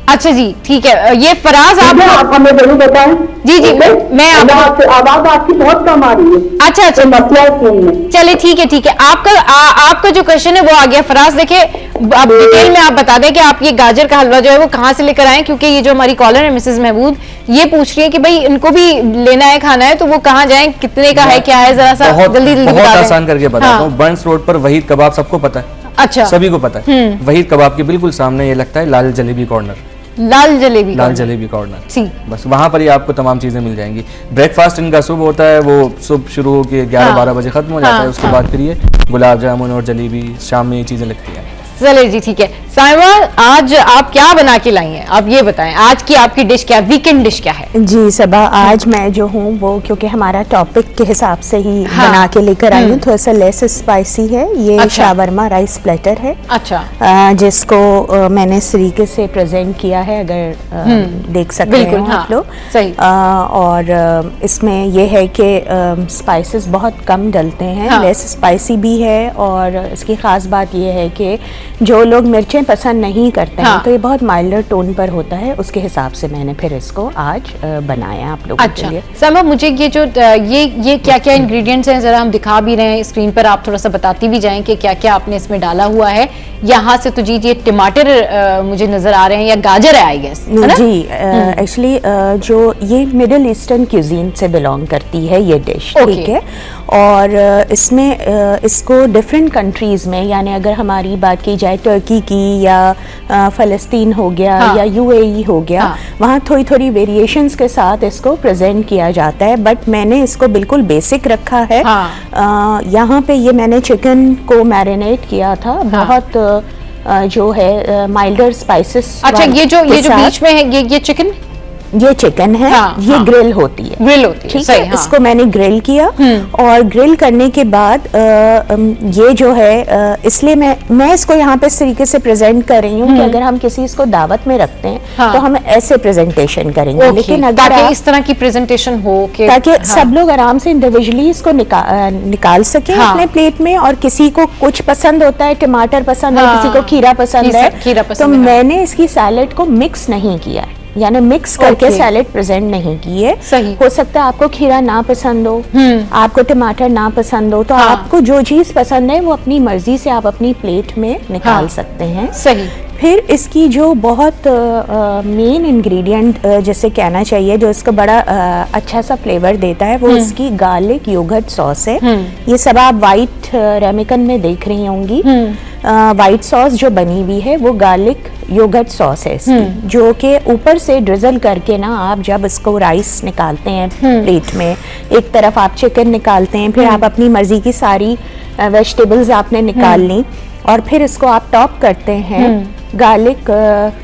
अच्छा जी ठीक है, ये फराज आप हमें जरूर बताएं। जी जी मैं आवाज आपकी बहुत कम आ रही है। अच्छा अच्छा, मसला है फोन में। चलिए ठीक है, आपका जो क्वेश्चन है वो आ गया फराज। देखिए अब डिटेल में आप बता दें कि आप ये गाजर का हलवा जो है वो कहाँ से लेकर आए, क्योंकि ये जो हमारी कॉलर है मिसेस महमूद, ये पूछ रही है कि भाई इनको भी लेना है खाना है, तो वो कहाँ जाएं, कितने का है, क्या है, जरा सा जल्दी बहुत आसान करके बताता हूँ। बंस रोड पर वहीद कबाब सबको पता है, अच्छा सभी को पता है। वहीद कबाब के बिल्कुल सामने ये लगता है लाल जलेबी कॉर्नर, लाल जलेबी कॉर्नर, ठीक, बस वहां पर ही आपको तमाम चीजें मिल जाएंगी। ब्रेकफास्ट इनका सुबह होता है, वो सुबह शुरू होकर 11-12 बजे खत्म हो जाता है। उसके बाद फिर ये गुलाब जामुन और जलेबी शाम में ये चीजें लगती हैं। चलिए जी ठीक है। साइमा, आज आप क्या बना के लाई हैं, आप ये बताएं, आज की आपकी डिश क्या, वीकेंड डिश क्या है? जी सबा, आज मैं जो हूँ वो क्योंकि हमारा टॉपिक के हिसाब से ही बना के लेकर आई हूँ। थोड़ा सा लेस स्पाइसी है ये। अच्छा। शावरमा राइस प्लेटर है, अच्छा, जिसको मैंने इस तरीके से प्रेजेंट किया है, अगर देख सकते हैं आप लोग। सही। और इसमें यह है कि स्पाइसेस बहुत कम डलते हैं, लेस स्पाइसी भी है। और इसकी ख़ास बात यह है कि जो लोग मिर्चें पसंद नहीं करते हैं तो ये बहुत माइल्डर टोन पर होता है, उसके हिसाब से मैंने फिर इसको आज बनाया आप लोगों के लिए। समा, मुझे ये जो ये क्या क्या इंग्रेडिएंट्स हैं जरा हम दिखा भी रहे हैं स्क्रीन पर, आप थोड़ा सा बताती भी जाएं कि क्या क्या आपने इसमें डाला हुआ है। यहाँ से तो जी ये टमाटर मुझे नजर आ रहे हैं, या गाजर है आई गेस, है ना? जी एक्चुअली जो ये मिडिल ईस्टर्न क्यूजीन से बिलोंग करती है ये डिश, ठीक है। और इसमें इसको डिफरेंट कंट्रीज़ में, यानी अगर हमारी बात की जाए टर्की की या फ़लस्तीन हो गया या यूएई हो गया, वहाँ थोड़ी थोड़ी वेरिएशंस के साथ इसको प्रेजेंट किया जाता है। बट मैंने इसको बिल्कुल बेसिक रखा है। यहाँ पे ये मैंने चिकन को मैरिनेट किया था, बहुत जो है माइल्डर स्पाइसेस। अच्छा, ये जो बीच में है ये चिकन, ये चिकन है। ये ग्रिल होती है, ठीक है। इसको मैंने ग्रिल किया और ग्रिल करने के बाद ये जो है इसलिए मैं इसको यहाँ पे इस तरीके से प्रेजेंट कर रही हूँ कि अगर हम किसी इसको दावत में रखते हैं तो हम ऐसे प्रेजेंटेशन करेंगे। लेकिन अगर इस तरह की प्रेजेंटेशन हो ताकि सब लोग आराम से इंडिविजुअली इसको निकाल सके अपने प्लेट में। और किसी को कुछ पसंद होता है, टमाटर पसंद है, किसी को खीरा पसंद है, तो मैंने इसकी सैलेड को मिक्स नहीं किया है, यानी मिक्स करके सैलेड प्रेजेंट नहीं की है। सही। हो सकता है आपको खीरा ना पसंद हो, आपको टमाटर ना पसंद हो, तो आपको जो चीज पसंद है वो अपनी मर्जी से आप अपनी प्लेट में निकाल सकते हैं। सही। फिर इसकी जो बहुत मेन इंग्रेडिएंट जैसे कहना चाहिए, जो इसको बड़ा अच्छा सा फ्लेवर देता है, वो इसकी गार्लिक योगर्ट सॉस है। ये सब आप वाइट रेमिकन में देख रही होंगी। वाइट सॉस जो बनी हुई है वो गार्लिक योगर्ट सॉस है इसकी, जो कि ऊपर से ड्रिजल करके ना आप जब इसको राइस निकालते हैं प्लेट में, एक तरफ आप चिकन निकालते हैं, फिर आप अपनी मर्जी की सारी वेजिटेबल्स आपने निकाल ली, और फिर इसको आप टॉप करते हैं गार्लिक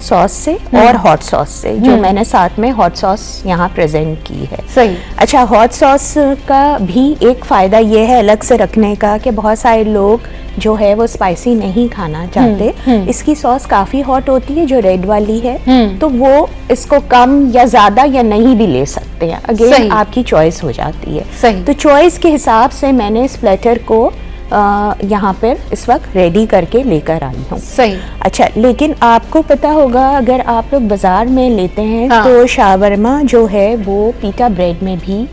सॉस से और हॉट सॉस से, जो मैंने साथ में हॉट सॉस यहाँ प्रेजेंट की है। सही। अच्छा, हॉट सॉस का भी एक फ़ायदा ये है अलग से रखने का कि बहुत सारे लोग जो है वो स्पाइसी नहीं खाना चाहते। इसकी सॉस काफ़ी हॉट होती है जो रेड वाली है, तो वो इसको कम या ज़्यादा या नहीं भी ले सकते हैं, अगेन आपकी चॉइस हो जाती है। सही। तो चॉइस के हिसाब से मैंने इस प्लेटर को यहाँ पर इस वक्त रेडी करके लेकर आई हूँ। सही। अच्छा, लेकिन आपको पता होगा अगर आप लोग बाजार में लेते हैं तो शावरमा जो है वो पीटा ब्रेड में भी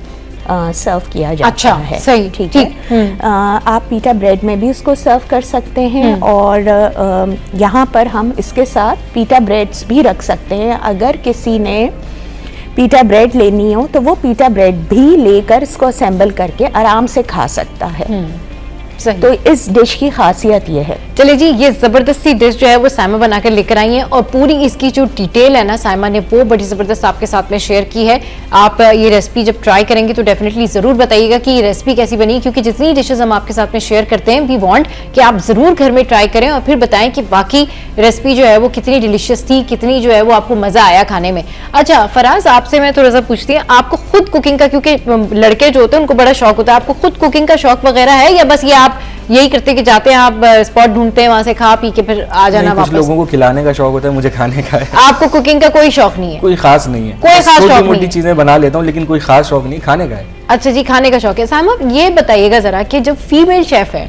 सर्व किया जाता है। सही। ठीक है। आप पीटा ब्रेड में भी उसको सर्व कर सकते हैं, और यहाँ पर हम इसके साथ पीटा ब्रेड्स भी रख सकते हैं। अगर किसी ने पीटा ब्रेड लेनी हो तो वो पीटा ब्रेड भी लेकर इसको असेंबल करके आराम से खा सकता है। सही। तो इस डिश की खासियत ये है। चलिए जी, ये जबरदस्ती डिश जो है वो साइमा बनाकर लेकर आई है, और पूरी इसकी जो डिटेल है ना साइमा ने वो बड़ी जबरदस्त आपके साथ में शेयर की है। आप ये रेसिपी जब ट्राई करेंगे तो डेफिनेटली जरूर बताइएगा कि ये रेसिपी कैसी बनी, क्योंकि जितनी डिशेज हम आपके साथ में शेयर करते हैं वी वांट कि आप जरूर घर में ट्राई करें और फिर बताएं कि बाकी रेसिपी जो है वो कितनी डिलीशियस थी, कितनी जो है वो आपको मजा आया खाने में। अच्छा फराज, आपसे मैं थोड़ा सा पूछती हूँ, आपको खुद कुकिंग का, क्योंकि लड़के जो होते हैं उनको बड़ा शौक होता है, आपको खुद कुकिंग का शौक वगैरह है या बस ये आप यही करते कि जाते हैं आप स्पॉट ढूंढते हैं, वहां से खा पी के फिर आ जाना वापस? कुछ लोगों को खिलाने का शौक होता है, मुझे खाने का है। आपको कुकिंग का कोई शौक नहीं है? कोई खास नहीं है, कोई खास शौक नहीं, मोटी चीजें बना लेता हूँ लेकिन कोई खास शौक नहीं, खाने का है। अच्छा जी, खाने का शौक है। साइमा ये बताइएगा जरा कि जब फीमेल शेफ है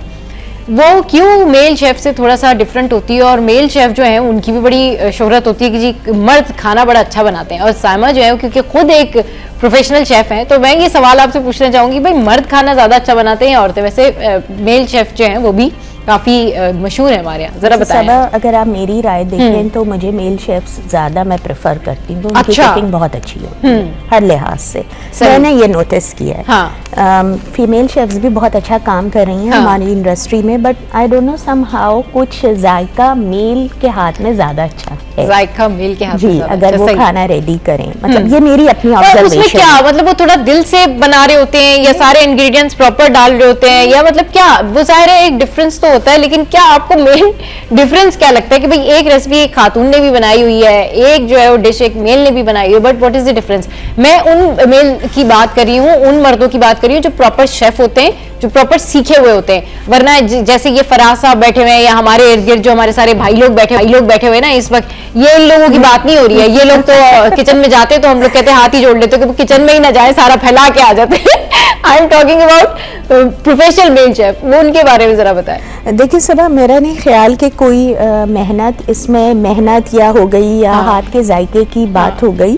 वो क्यों मेल शेफ से थोड़ा सा डिफरेंट होती है, और मेल शेफ जो है उनकी भी बड़ी शोहरत होती है कि जी मर्द खाना बड़ा अच्छा बनाते हैं, और साइमा जो है क्योंकि खुद एक प्रोफेशनल शेफ है, तो मैं ये सवाल आपसे पूछना चाहूंगी भाई मर्द खाना ज्यादा अच्छा बनाते हैं औरतें? वैसे मेल शेफ जो हैं वो भी काफी मशहूर है हमारे यहाँ, जरा बताएं। अगर आप मेरी राय देखें तो मुझे मेल शेफ्स ज्यादा मैं प्रेफर करती हूँ, उनकी कुकिंग बहुत अच्छी होती है हर लिहाज से, मैंने ये नोटिस किया है। हाँ। फीमेल शेफ्स भी बहुत अच्छा काम कर रही हैं हमारी इंडस्ट्री में, but I don't know somehow कुछ जायका मेल के हाथ में ज्यादा अच्छा है। जायका मेल के हाथ जी, में अगर वो खाना रेडी करें, मतलब ये मेरी अपनी ऑब्जर्वेशन। उसमें क्या मतलब वो थोड़ा दिल से बना रहे होते हैं या सारे इंग्रेडिएंट्स प्रॉपर डाल रहे होते हैं, या मतलब क्या वो जाहिर है एक डिफरेंस तो होता है, लेकिन क्या आपको मेन डिफरेंस क्या लगता है कि भाई एक रेसिपी एक खातून ने भी बनाई हुई है, एक जो है वो डिश एक मेल ने भी बनाई हुई है, but what is the difference? मैं उन मेल की बात कर रही हूँ, उन मर्दों की बात कर रही हूँ जो प्रॉपर शेफ होते हैं, जो प्रॉपर सीखे हुए होते हैं, वरना जैसे ये फराज साहब बैठे हुए हैं या हमारे इर्द गिर्द जो हमारे सारे भाई लोग बैठे हुए हैं ना इस वक्त, ये इन लोगों की बात नहीं हो रही है। ये लोग तो किचन में जाते तो हम लोग कहते हैं हाथ ही जोड़ लेते, क्योंकि किचन में ही ना जाए सारा फैला के आ जाते हैं। I am talking about professional male chef, वो उनके बारे में जरा बताएं। देखिए सबा, मेरा नहीं ख्याल कि कोई मेहनत इसमें मेहनत या हो गई या हाथ के जायके की बात हो गई,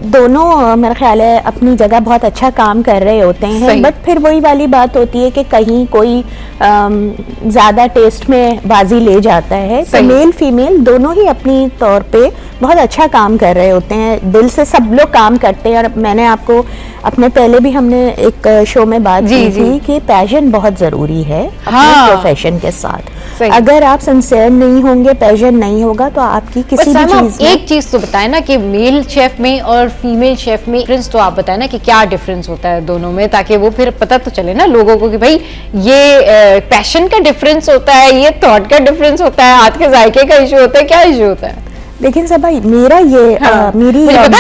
दोनों मेरा ख्याल है अपनी जगह बहुत अच्छा काम कर रहे होते हैं, बट फिर वही वाली बात होती है कि कहीं कोई ज़्यादा टेस्ट में बाजी ले जाता है, तो मेल फीमेल दोनों ही अपनी तौर पे बहुत अच्छा काम कर रहे होते हैं, दिल से सब लोग काम करते हैं। और मैंने आपको अपने पहले भी हमने एक शो में बात की थी कि पैशन बहुत ज़रूरी है अपने प्रोफेशन के साथ। अगर आप सिंसियर नहीं होंगे, पैशन नहीं होगा, तो आपकी किसी भी चीज़ में। एक चीज़ तो बताएं ना कि मेल शेफ में और फीमेल शेफ में डिफरेंस तो आप बताएं ना कि क्या डिफरेंस होता है दोनों में, ताकि वो फिर पता तो चले ना लोगों को कि भाई ये पैशन का डिफरेंस होता है, ये थॉट का डिफरेंस होता है, हाथ के जायके का इशू होता है, क्या इशू होता है? लेकिन सब भाई मेरा ये मेरी आपने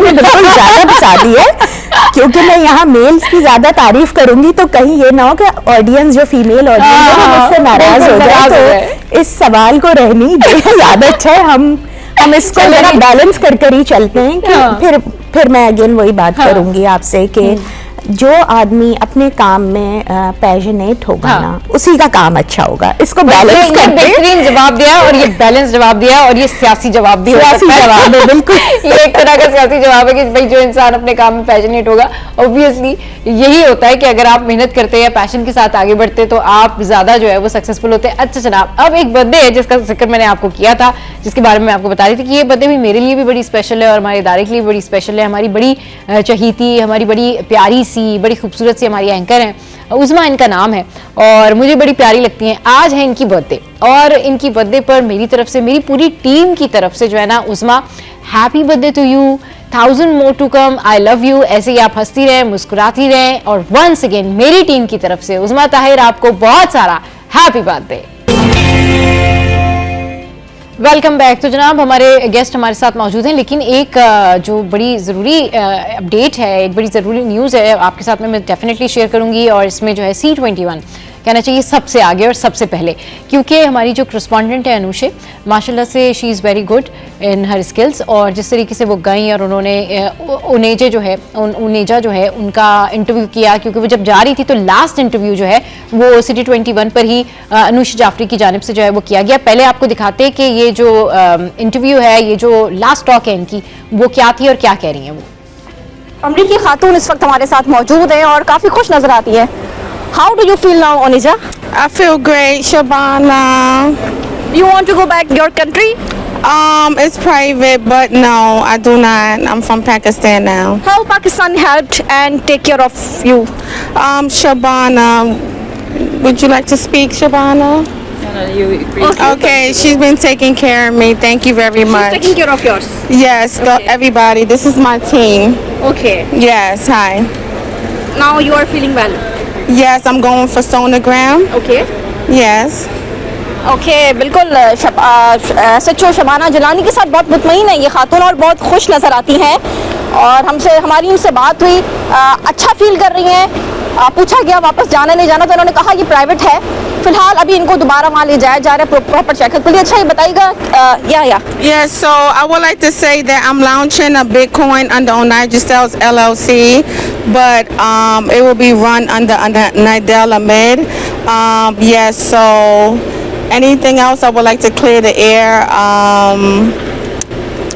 बिल्कुल ज्यादा बता दी है, क्योंकि मैं यहाँ मेल्स की ज्यादा तारीफ करूंगी तो कहीं ये ना हो कि ऑडियंस जो फीमेल ऑडियंस है मुझसे नाराज हो जाए, तो इस सवाल को रहनी ज्यादा अच्छा है। हम इसको जरा बैलेंस कर ही चलते हैं कि फिर मैं अगेन वही बात करूंगी आपसे कि जो आदमी अपने काम में पैशनेट होगा ना, उसी का काम अच्छा होगा। इसको बैलेंस करके बेहतरीन जवाब दिया, और ये बैलेंस जवाब दिया, और ये सियासी जवाब भी सियासी जवाब है बिल्कुल। ये एक तरह का सियासी जवाब है कि भाई जो इंसान अपने काम में पैशनेट होगा, ऑब्वियसली यही होता है कि अगर आप मेहनत करते हैं या पैशन के साथ आगे बढ़ते हैं तो आप ज्यादा जो है वो सक्सेसफुल होते हैं। अच्छा जनाब, अब एक बर्थडे है जिसका जिक्र मैंने आपको किया था, जिसके बारे में आपको बता रही थी कि ये बर्थडे भी मेरे लिए भी बड़ी स्पेशल है और हमारे इदारे के लिए भी बड़ी स्पेशल है। हमारी बड़ी चहीती, हमारी बड़ी प्यारी बड़ी खूबसूरत सी हमारी एंकर हैं, उज़मा इनका नाम है और मुझे बड़ी प्यारी लगती हैं। आज है इनकी बर्थडे, और इनकी बर्थडे पर मेरी तरफ से, मेरी पूरी टीम की तरफ से जो है ना, Uzma happy birthday to you, 1000 more to come, I love you. ऐसे ही आप हंसती रहें, मुस्कुराती रहें, और वंस अगेन मेरी टीम की तरफ से उज़मा ताहिर आपको बहुत सारा हैप्पी बर्थडे। Welcome back. तो जनाब हमारे गेस्ट हमारे साथ मौजूद हैं, लेकिन एक जो बड़ी ज़रूरी अपडेट है, एक बड़ी ज़रूरी न्यूज़ है आपके साथ में मैं डेफिनेटली शेयर करूंगी, और इसमें जो है C21 कहना चाहिए सबसे आगे और सबसे पहले, क्योंकि हमारी जो करस्पॉन्डेंट है अनुषे, माशाल्लाह से she is very good in her skills, और जिस तरीके से वो गई और उन्होंने उनेजा जो है उनका इंटरव्यू किया, क्योंकि वो जब जा रही थी तो लास्ट इंटरव्यू जो है वो C21 पर ही अनुष जाफरी की जानिब से जो है वो किया गया। पहले आपको दिखाते हैं कि ये जो इंटरव्यू है, ये जो लास्ट टॉक है इनकी, वो क्या थी और क्या कह रही हैं वो। अमरीकी खातून इस वक्त हमारे साथ मौजूद है और काफ़ी खुश नजर आती है। How do you feel now, Onija? I feel great, Shabana. You want to go back to your country? It's private, but no, I do not. I'm from Pakistan now. How Pakistan helped and take care of you? Shabana, would you like to speak, Shabana? Okay, she's been taking care of me. Thank you very much. She's taking care of yours? Yes, everybody. This is my team. Okay. Yes, hi. Now you are feeling well? Yes, I'm going for sonogram. Okay. Yes. Okay, बिल्कुल। सच्चो शबाना जलानी के साथ बहुत मुतमईन है ये खातून और बहुत खुश नज़र आती हैं, और हमारी उनसे बात हुई, अच्छा फील कर रही हैं। पूछा गया वापस जाना नहीं जाना, तो उन्होंने कहा ये प्राइवेट है। फिलहाल अभी इनको दोबारा वहाँ ले जाया जा रहा है प्रॉपर चेकअप के लिए। अच्छा, ये बताइएगा Yeah, so I would like to say that I'm launching a Bitcoin under Onaja Styles LLC, but it will be run under Nidell Ahmed. Yes, so anything else I would like to clear the air.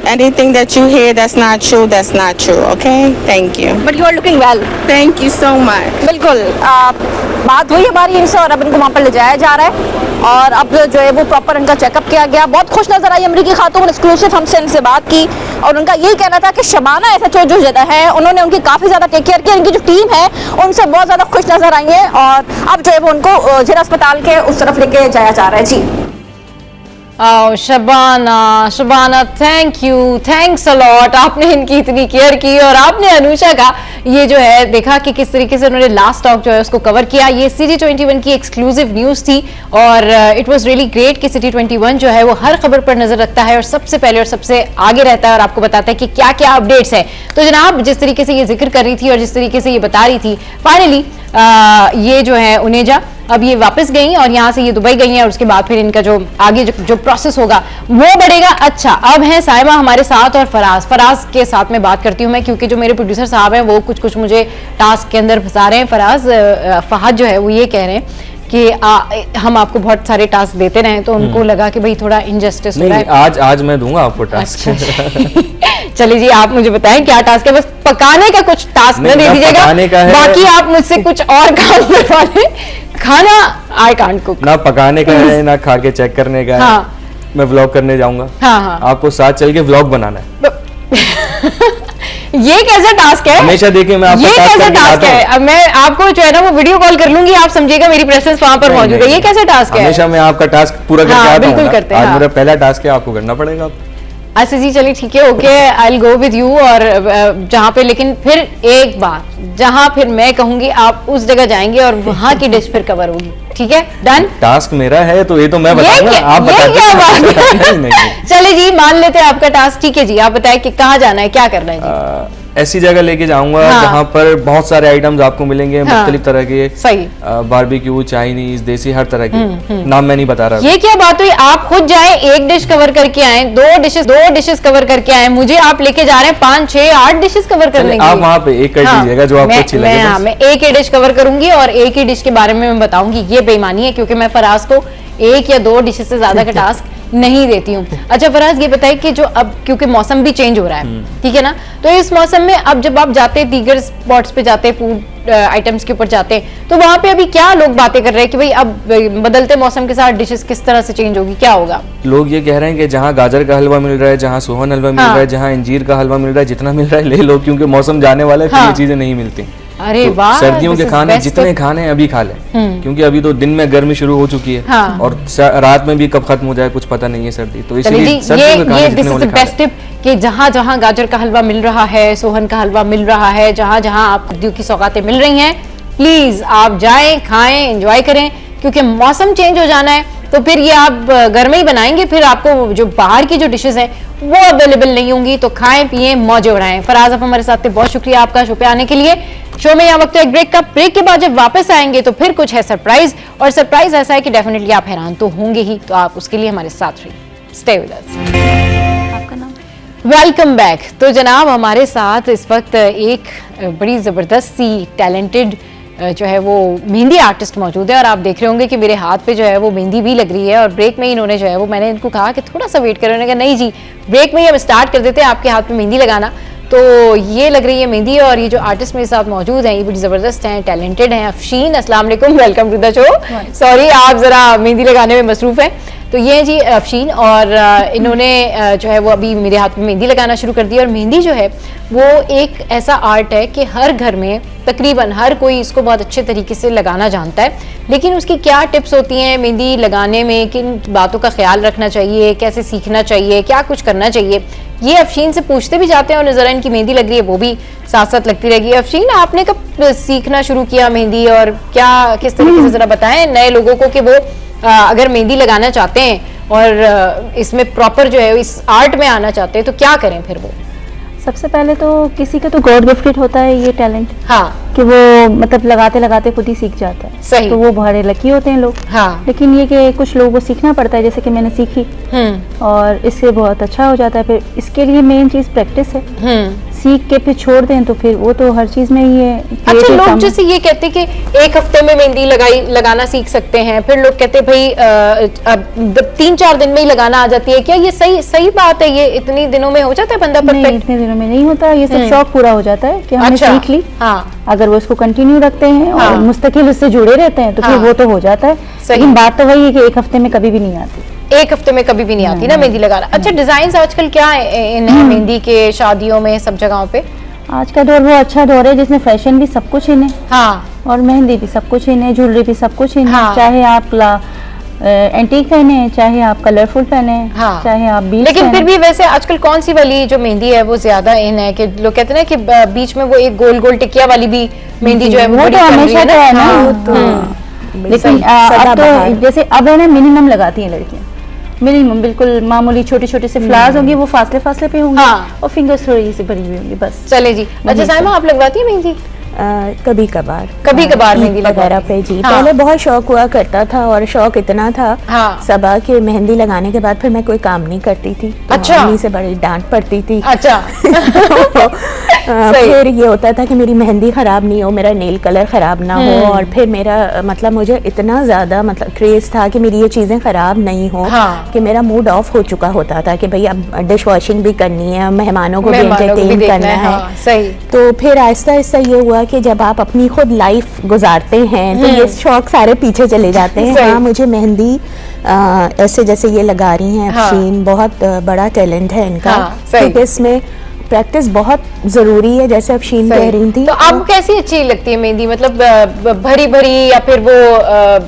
Anything that you hear that's not true, that's not true, okay? Thank you. But you are looking well. Thank you so much. बिल्कुल, बात हुई हमारी इनसे और अब इनको वहाँ पर ले जाया जा रहा है और अब जो है वो प्रॉपर इनका चेकअप किया गया। बहुत खुश नजर आई अमेरिकी खातून, एक्सक्लूसिव हमसे इनसे बात की और उनका यही कहना था कि शबाना SHO जो जगह है उन्होंने उनकी काफ़ी ज़्यादा टेक केयर की। इनकी जो टीम है उनसे बहुत ज़्यादा खुश नजर आई है और अब जो है वो उनको जिला अस्पताल के उस तरफ लेके जाया जा रहा है। जी Shabana thank you, thanks a lot. आपने इनकी इतनी केयर की और आपने अनुषा का ये जो है देखा कि किस तरीके से उन्होंने लास्ट टॉक जो है उसको कवर किया। ये सिटी 21 की एक्सक्लूसिव न्यूज़ थी और इट वाज रियली ग्रेट कि सिटी 21 जो है वो हर खबर पर नजर रखता है और सबसे पहले और सबसे आगे रहता है और आपको बताता है कि क्या क्या अपडेट्स है। तो जनाब, जिस तरीके से ये जिक्र कर रही थी और जिस तरीके से ये बता रही थी, फाइनली ये जो है उनेजा अब ये वापस गई और यहाँ से ये दुबई गई हैं और उसके बाद फिर इनका जो आगे जो प्रोसेस होगा वो बढ़ेगा। अच्छा, अब है साइमा हमारे साथ और फराज के साथ में बात करती हूँ मैं, क्योंकि जो मेरे प्रोड्यूसर साहब हैं वो कुछ मुझे टास्क के अंदर फंसा रहे हैं। फहद जो है वो ये कह रहे हैं कि हम आपको बहुत सारे टास्क देते रहे, तो उनको लगा कि भाई थोड़ा इनजस्टिस हो रहा है। आज मैं दूंगा आपको टास्क। चलिए जी, आप मुझे बताएं क्या टास्क है। बस पकाने का कुछ टास्क न दे दीजिएगा, बाकी आप मुझसे कुछ और काम करवा लें। खाना आई कांट कुक, ना पकाने का है ना खा के चेक करने का है। मैं व्लॉग करने जाऊंगा। हाँ। आपको साथ चल के व्लॉग बनाना है। ये कैसा टास्क है? हमेशा देखिए मैं आपको टास्क है। अब मैं आपको जो है ना वो वीडियो कॉल कर लूंगी, आप समझिएगा मेरी प्रेजेंस वहां पर मौजूद है। ये कैसा टास्क है? हमेशा मैं आपका टास्क पूरा करके आता हूं। बिल्कुल करते हैं। आज मेरा पहला टास्क है, आपको करना पड़ेगा। अच्छा जी, चलिए ठीक है, okay, I will go with you. और जहाँ पे, लेकिन फिर एक बार जहाँ फिर मैं कहूंगी आप उस जगह जाएंगे और वहां की डिश फिर कवर होगी, ठीक है? डन। टास्क मेरा है तो ये तो मैं बताऊंगा, आप बताइए। चलिए जी, मान लेते हैं आपका टास्क, ठीक है जी। आप बताएं कि कहाँ जाना है, क्या करना है जी? ऐसी जगह लेके जाऊंगा जहाँ पर बहुत सारे आइटम्स आपको मिलेंगे, मुख्तलिफ तरह के। सही। बारबेक्यू, चाइनीज, देसी, हर तरह के। नाम मैं नहीं बता रहा। ये क्या बात हुई? आप खुद जाएं, एक डिश कवर करके आए, दो डिशेस कवर करके आए, मुझे आप लेके जा रहे हैं 5, 6, 8 डिशेस कवर करने के लिए। आप वहाँ पे एक कर दीजिएगा जो आपको अच्छी लगे। मैं एक ही डिश कवर करूंगी और एक ही डिश के बारे में मैं बताऊंगी। ये बेईमानी है, क्योंकि मैं फराज को 1 या 2 डिशेस से ज्यादा का टास्क नहीं देती हूँ। अच्छा फराज, ये बताइए कि जो अब क्योंकि मौसम भी चेंज हो रहा है, ठीक है ना, तो इस मौसम में अब जब आप जाते हैं दीगर स्पॉट्स पे जाते हैं, फूड आइटम्स के ऊपर जाते हैं, तो वहाँ पे अभी क्या लोग बातें कर रहे हैं कि भाई अब बदलते मौसम के साथ डिशेस किस तरह से चेंज होगी, क्या होगा? लोग ये कह रहे हैं कि जहाँ गाजर का हलवा मिल रहा है, जहाँ सोहन हलवा मिल रहा है, जहाँ अंजीर का हलवा मिल रहा है, जितना मिल रहा है ले लो, क्योंकि मौसम जाने वाला है, फिर ये चीजें नहीं मिलती। अरे तो वाह, सर्दियों के खाने जितने खाने अभी खा लें, क्योंकि अभी तो दिन में गर्मी शुरू हो चुकी है। हाँ। और रात में भी कब खत्म हो जाए कुछ पता नहीं है सर्दी, तो इसलिए ये बेस्ट टिप कि जहाँ जहाँ गाजर का हलवा मिल रहा है, सोहन का हलवा मिल रहा है, जहाँ जहाँ आपको सब्जियों की सौगातें मिल रही हैं, प्लीज आप जाएं, खाएं, एंजॉय करें, क्योंकि मौसम चेंज हो जाना है। तो फिर ये आप घर में ही बनाएंगे, फिर आपको जो बाहर की जो डिशेस हैं वो अवेलेबल नहीं होंगी, तो खाएं पिएं मौज उड़ाएं। फराज, आप हमारे साथ थे, बहुत शुक्रिया आपका शो पे आने के लिए। शो में यहाँ वक्त एक ब्रेक का, ब्रेक के बाद जब वापस आएंगे तो फिर कुछ है सरप्राइज, और सरप्राइज ऐसा है कि डेफिनेटली आप हैरान तो होंगे ही, तो आप उसके लिए हमारे साथ रहिए। स्टे विद अस। आपका नाम? Welcome back. तो जनाब, हमारे साथ इस वक्त एक बड़ी जबरदस्त सी टैलेंटेड जो है वो मेहंदी आर्टिस्ट मौजूद है, और आप देख रहे होंगे कि मेरे हाथ पे जो है वो मेहंदी भी लग रही है। और ब्रेक में ही इन्होंने जो है वो, मैंने इनको कहा कि थोड़ा सा वेट करो, उन्होंने कहा नहीं जी ब्रेक में ही हम स्टार्ट कर देते हैं आपके हाथ पे मेहंदी लगाना। तो ये लग रही है मेहंदी, और ये जो आर्टिस्ट मेरे साथ मौजूद हैं ये बड़ी ज़बरदस्त हैं, टैलेंटेड हैं। अफशीन, अस्सलाम वालेकुम, welcome to the show. Sorry, आप ज़रा मेहंदी लगाने में मसरूफ़ हैं। तो ये है जी अफशीन, और इन्होंने जो है वो अभी मेरे हाथ में मेहंदी लगाना शुरू कर दी। और मेहंदी जो है वो एक ऐसा आर्ट है कि हर घर में तकरीबन हर कोई इसको बहुत अच्छे तरीके से लगाना जानता है, लेकिन उसकी क्या टिप्स होती हैं मेहंदी लगाने में, किन बातों का ख्याल रखना चाहिए, कैसे सीखना चाहिए, क्या कुछ करना चाहिए, ये अफशीन से पूछते भी जाते हैं। और ज़रा इनकी मेहंदी लग रही है वो भी साथ साथ लगती रहेगी। अफशीन, आपने कब सीखना शुरू किया मेहंदी, और क्या किस तरीके से, ज़रा बताएं नए लोगों को कि वो अगर मेहंदी लगाना चाहते हैं और इसमें प्रॉपर जो है इस आर्ट में आना चाहते हैं तो क्या करें फिर वो? सबसे पहले तो किसी का तो गॉड गिफ्टेड होता है ये टैलेंट, हाँ, कि वो मतलब लगाते लगाते खुद ही सीख जाता है। सही। तो वो बड़े लकी होते हैं लोग। हाँ। लेकिन ये कि कुछ लोगों को सीखना पड़ता है, जैसे कि मैंने सीखी और इससे बहुत अच्छा हो जाता है। फिर इसके लिए मेन चीज प्रैक्टिस है। सीख के फिर छोड़ दें तो फिर वो तो हर चीज में ही है। अच्छा, लोग जैसे ये कहते हैं कि 1 हफ्ते में मेहंदी लगाना सीख सकते हैं, फिर लोग कहते हैं भाई 3-4 दिन में ही लगाना आ जाती है। क्या ये सही बात है? ये इतने दिनों में हो जाता है बंदा परफेक्ट? नहीं, इतने दिनों में नहीं होता। ये सब शौक पूरा हो जाता है कि हमने सीख ली। हाँ। अगर वो इसको कंटिन्यू रखते हैं और मुस्तकिल उससे जुड़े रहते हैं तो फिर वो तो हो जाता है। लेकिन बात तो वही है कि 1 हफ्ते में कभी भी नहीं आती। 1 हफ्ते में कभी भी नहीं आती ना मेहंदी लगाना। अच्छा, डिजाइन आजकल क्या इन मेहंदी के, शादियों में, सब जगहों पे? आज का दौर वो अच्छा दौर है जिसमें फैशन भी सब कुछ इन है। हाँ। और मेहंदी भी सब कुछ इन है, ज्वेलरी भी सब कुछ इन है। चाहे आप एंटीक पहने, चाहे आप कलरफुल पहने, चाहे आप बीच। लेकिन फिर भी वैसे आजकल कौन सी वाली जो मेहंदी है वो ज्यादा इन है? कि लोग कहते हैं ना कि बीच में वो एक गोल गोल टिकिया वाली भी मेहंदी जो है वो तो हमेशा तो है ना। लेकिन अब तो जैसे अब है ना मिनिमम लगाती हैं लड़कियां, मिनिमम बिल्कुल मामूली छोटे छोटे से फ्लावर्स होंगे, वो फासले फासले पे होंगे और फिंगर्स थोड़ी सी बनी हुई होंगी बस। चले जी। अच्छा साइमा, आप लगवाती है मेहंदी? कभी कभार मेहंदी वगैरह पे जी। पहले बहुत शौक हुआ करता था और शौक इतना था सबा के मेहंदी लगाने के बाद फिर मैं कोई काम नहीं करती थी। अच्छा। मम्मी से बड़ी डांट पड़ती थी। अच्छा। फिर ये होता था कि मेरी मेहंदी खराब नहीं हो, मेरा नेल कलर खराब ना हो, और फिर मेरा मतलब मुझे इतना ज्यादा मतलब क्रेज था कि मेरी ये चीजें खराब नहीं हो कि मेरा मूड ऑफ हो चुका होता था कि भाई अब डिश वॉशिंग भी करनी है, मेहमानों को भी एंटरटेन करना है। सही। तो फिर आहिस्ता आहिस्ता ये हुआ कि जब आप अपनी खुद लाइफ गुजारते हैं तो ये शौक सारे पीछे चले जाते हैं। हाँ, मुझे मेहंदी ऐसे जैसे ये लगा रही हैं अफशीन, बहुत बड़ा टैलेंट है इनका, क्योंकि इसमें प्रैक्टिस बहुत जरूरी है, जैसे अफशीन कह रही थी। तो आपको कैसी अच्छी लगती है मेहंदी? मतलब भरी भरी या फिर वो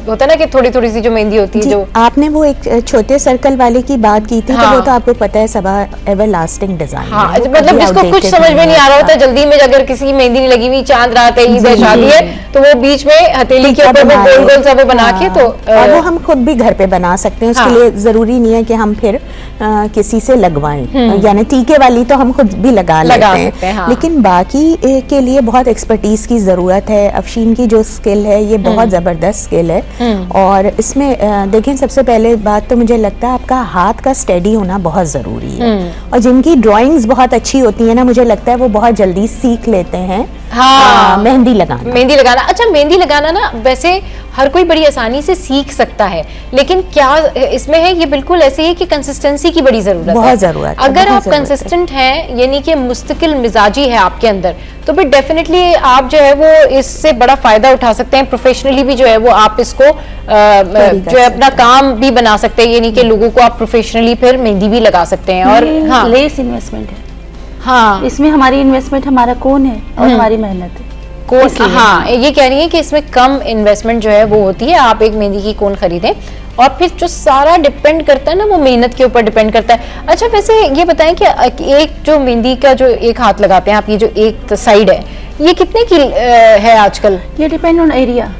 होता है ना कि थोड़ी थोड़ी सी जो मेहंदी होती है? जो आपने वो एक छोटे सर्कल वाले की बात की थी, तो वो तो आपको पता है सबा एवरलास्टिंग डिजाइन। हाँ, मतलब जिसको कुछ समझ में नहीं आ रहा होता, जल्दी में अगर किसी की मेहंदी नहीं लगी हुई, चांद रात है, ईद है, शादी है, तो वो बीच में हथेली के ऊपर वो गोल गोल सा वो बना के, तो वो हम खुद भी घर पे बना सकते हैं। उसके लिए जरूरी नहीं है कि हम फिर किसी से लगवाएं, यानी टीके वाली तो हम खुद भी लगा लेते हैं। लेकिन बाकी के लिए बहुत एक्सपर्टीज की जरूरत है। अफशीन की जो स्किल है ये बहुत जबरदस्त स्किल है। और इसमें देखें, सबसे पहले बात तो मुझे लगता है आपका हाथ का स्टेडी होना बहुत जरूरी है। और जिनकी ड्राइंग्स बहुत अच्छी होती है ना, मुझे लगता है वो बहुत जल्दी सीख लेते हैं मेहंदी लगाना। अच्छा, मेहंदी लगाना ना वैसे हर कोई बड़ी आसानी से सीख सकता है, लेकिन क्या इसमें है ये बिल्कुल ऐसे ही कि कंसिस्टेंसी की बड़ी जरूरत है। बहुत जरूरत है। अगर आप कंसिस्टेंट हैं, यानी कि मुस्तकिल मिजाजी है आपके अंदर, तो फिर डेफिनेटली आप जो है वो इससे बड़ा फायदा उठा सकते हैं। प्रोफेशनली भी जो है वो आप इसको जो है अपना काम भी बना सकते हैं, यानी कि लोगों को आप प्रोफेशनली फिर मेहंदी भी लगा सकते हैं। और लेस इन्वेस्टमेंट है। हाँ, इसमें हमारी इन्वेस्टमेंट हमारा कौन है और हमारी मेहनत है। हाँ, ये कह रही है कि इसमें कम इन्वेस्टमेंट जो है वो होती है। आप एक मेहंदी की कोन खरीदें और फिर जो सारा डिपेंड करता है ना, वो मेहनत के ऊपर डिपेंड करता है। अच्छा, वैसे ये बताएं कि एक जो मेहंदी का जो एक हाथ लगाते हैं आप, ये जो एक साइड है, ये कितने की है आजकल? ये डिपेंड ऑन एरिया।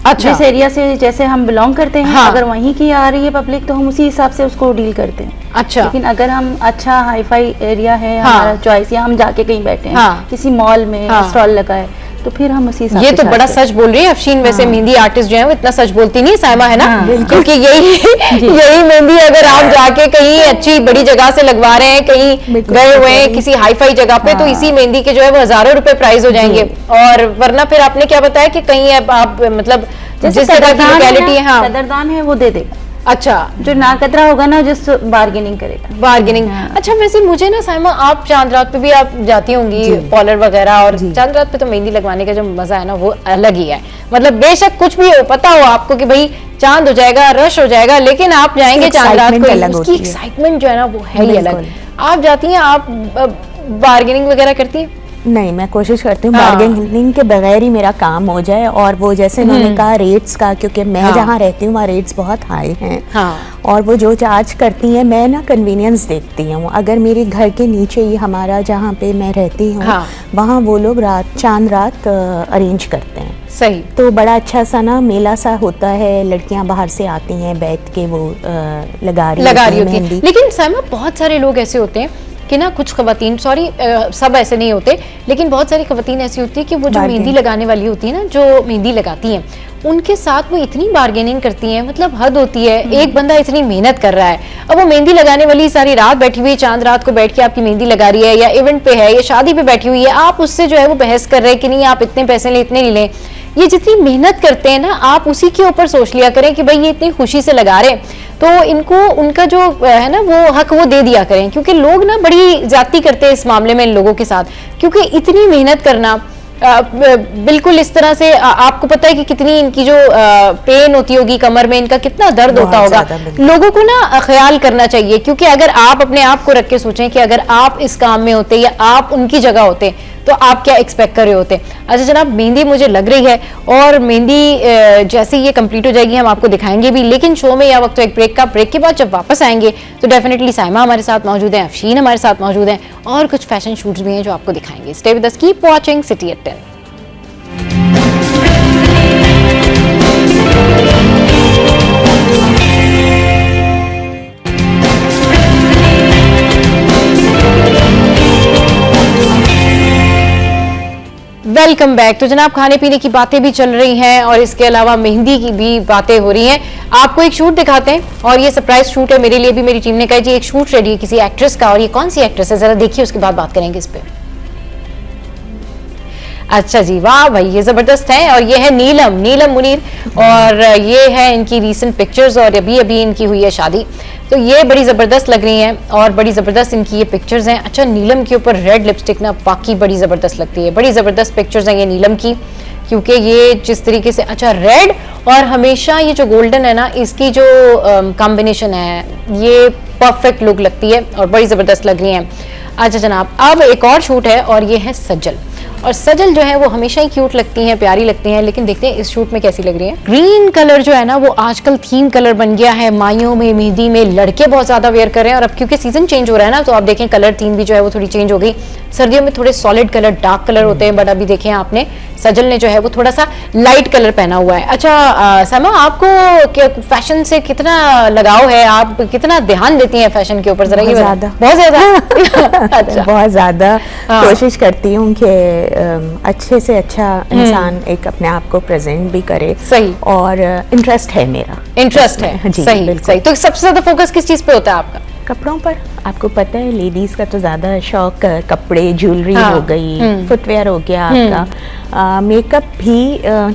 अच्छा। जिस एरिया से जैसे हम बिलोंग करते हैं, अगर वहीं की आ रही है पब्लिक तो हम उसी हिसाब से उसको डील करते हैं। अच्छा। लेकिन अगर हम अच्छा हाई फाई एरिया है हमारा चॉइस, या हम जाके कहीं बैठे हैं किसी मॉल में स्टॉल लगा है, तो फिर हम उसी हिसाब से। ये तो बड़ा सच बोल रही है अफशीन। वैसे मेहंदी आर्टिस्ट जो है वो इतना सच बोलती नहीं, साइमा, है ना? क्योंकि यही मेहंदी अगर आप जाके कहीं अच्छी बड़ी जगह से लगवा रहे हैं, कहीं गए हुए हैं किसी हाई फाई जगह पे, तो इसी मेहंदी के जो है वो हजारों रुपए प्राइस हो जाएंगे। और वरना फिर आपने क्या बताया कि कहीं आप मतलब जिस तरह की लोकेलिटी है, कदरदान है, वो दे देगा। अच्छा, जो ना कतरा होगा ना, जिस बार्गेनिंग करेगा, बार्गेनिंग। अच्छा, वैसे मुझे ना साइमा, आप चांद रात पे भी आप जाती होंगी पार्लर वगैरह, और चांद रात पे तो मेहंदी लगवाने का जो मजा है ना वो अलग ही है। मतलब बेशक कुछ भी हो, पता हो आपको कि भाई चांद हो जाएगा, रश हो जाएगा, लेकिन आप जाएंगे चांद रात को, उसकी एक्साइटमेंट जो है ना वो है ही अलग। आप जाती हैं, आप बार्गेनिंग वगैरह करती हैं? नहीं, मैं कोशिश करती हूँ बार्गेनिंग के बगैर ही मेरा काम हो जाए। और वो जैसे उन्होंने कहा रेट्स का, क्योंकि मैं जहाँ रहती हूँ वहाँ रेट्स बहुत हाई हैं। और वो जो चार्ज करती हैं, मैं ना कन्वीनियंस देखती हूँ। अगर मेरे घर के नीचे ही हमारा जहाँ पे मैं रहती हूँ वहाँ वो लोग चांद रात अरेंज करते हैं। सही। तो बड़ा अच्छा सा ना मेला सा होता है, लड़कियां बाहर से आती हैं, बैठ के वो लगा रही होती हैं। लेकिन साइमा, बहुत सारे लोग ऐसे होते हैं कि ना कुछ खवातीन, सॉरी सब ऐसे नहीं होते, लेकिन बहुत सारी खवातीन ऐसी होती है कि वो जो मेहंदी लगाने वाली होती है ना, जो मेहंदी लगाती हैं, उनके साथ वो इतनी बार्गेनिंग करती हैं, मतलब हद होती है। एक बंदा इतनी मेहनत कर रहा है, अब वो मेहंदी लगाने वाली सारी रात बैठी हुई है, चांद रात को बैठ के आपकी मेहंदी लगा रही है, या इवेंट पे है या शादी पे बैठी हुई है, आप उससे जो है वो बहस कर रहे हैं कि नहीं आप इतने पैसे लें, इतने नहीं लें। ये जितनी मेहनत करते हैं ना, आप उसी के ऊपर सोच लिया करें कि भाई ये इतनी खुशी से लगा रहे हैं, तो इनको उनका जो है ना वो हक वो दे दिया करें, क्योंकि लोग ना बड़ी ज्यादती करते हैं इस मामले में इन लोगों के साथ, क्योंकि इतनी मेहनत करना बिल्कुल इस तरह से आपको पता है कि कितनी इनकी जो पेन होती होगी कमर में, इनका कितना दर्द होता होगा। लोगों को ना ख्याल करना चाहिए, क्योंकि अगर आप अपने आप को रख के सोचें कि अगर आप इस काम में होते या आप उनकी जगह होते तो आप क्या एक्सपेक्ट कर रहे होते। अच्छा जनाब, मेहंदी मुझे लग रही है और मेहंदी जैसे ये कंप्लीट हो जाएगी हम आपको दिखाएंगे भी, लेकिन शो में या वक्त तो एक ब्रेक का, ब्रेक के बाद जब वापस आएंगे तो डेफिनेटली साइमा हमारे साथ मौजूद हैं, अफशीन हमारे साथ मौजूद हैं और कुछ फैशन शूट्स भी हैं जो आपको दिखाएंगे। Stay with us, keep watching city at 10। Welcome back. तो जनाब खाने पीने की बातें भी चल रही हैं और इसके अलावा मेहंदी की भी बातें हो रही हैं। आपको एक शूट दिखाते हैं और ये सरप्राइज शूट है मेरे लिए भी। मेरी टीम ने कहा जी एक शूट रेडी है किसी एक्ट्रेस का, और ये कौन सी एक्ट्रेस है जरा देखिए, उसके बाद बात करेंगे इस पे। अच्छा जी, वाह भाई ये जबरदस्त है, और ये है नीलम मुनीर, और ये है इनकी रीसेंट पिक्चर्स और अभी अभी इनकी हुई है शादी, तो ये बड़ी ज़बरदस्त लग रही हैं और बड़ी ज़बरदस्त इनकी ये पिक्चर्स हैं। अच्छा नीलम के ऊपर रेड लिपस्टिक ना वाकई बड़ी ज़बरदस्त लगती है, बड़ी ज़बरदस्त पिक्चर्स हैं ये नीलम की, क्योंकि ये जिस तरीके से, अच्छा रेड और हमेशा ये जो गोल्डन है ना, इसकी जो कॉम्बिनेशन है ये परफेक्ट लुक लगती है और बड़ी ज़बरदस्त लग रही हैं। अच्छा जनाब, अब एक और शूट है और ये है सजल, और सजल जो है वो हमेशा ही क्यूट लगती हैं, प्यारी लगती हैं, लेकिन देखते हैं इस शूट में कैसी लग रही है। ग्रीन कलर जो है ना वो आजकल थीम कलर बन गया है, माइयों में, मेहंदी में लड़के बहुत ज्यादा वेयर कर रहे हैं, और अब क्योंकि सीजन चेंज हो रहा है ना, तो आप देखें कलर थीम भी जो है वो थोड़ी चेंज हो गई। सर्दियों में थोड़े सॉलिड कलर, डार्क कलर होते हैं, बट अभी देखें आपने सजल ने जो है वो थोड़ा सा लाइट कलर पहना हुआ है। अच्छा समा, आपको फैशन से कितना लगाव है, आप कितना ध्यान देती हैं फैशन के ऊपर, जरा ये बहुत ज्यादा अच्छा बहुत ज्यादा कोशिश करती हूँ कि अच्छे से अच्छा इंसान एक अपने आप को प्रेजेंट भी करे। सही, और इंटरेस्ट है मेरा, इंटरेस्ट है जी, सही। तो सबसे ज्यादा फोकस किस चीज पे होता है आपका? कपड़ों पर। आपको पता है लेडीज का तो ज्यादा शौक कपड़े, ज्वेलरी हो गई, फुटवेयर हो गया आपका, मेकअप भी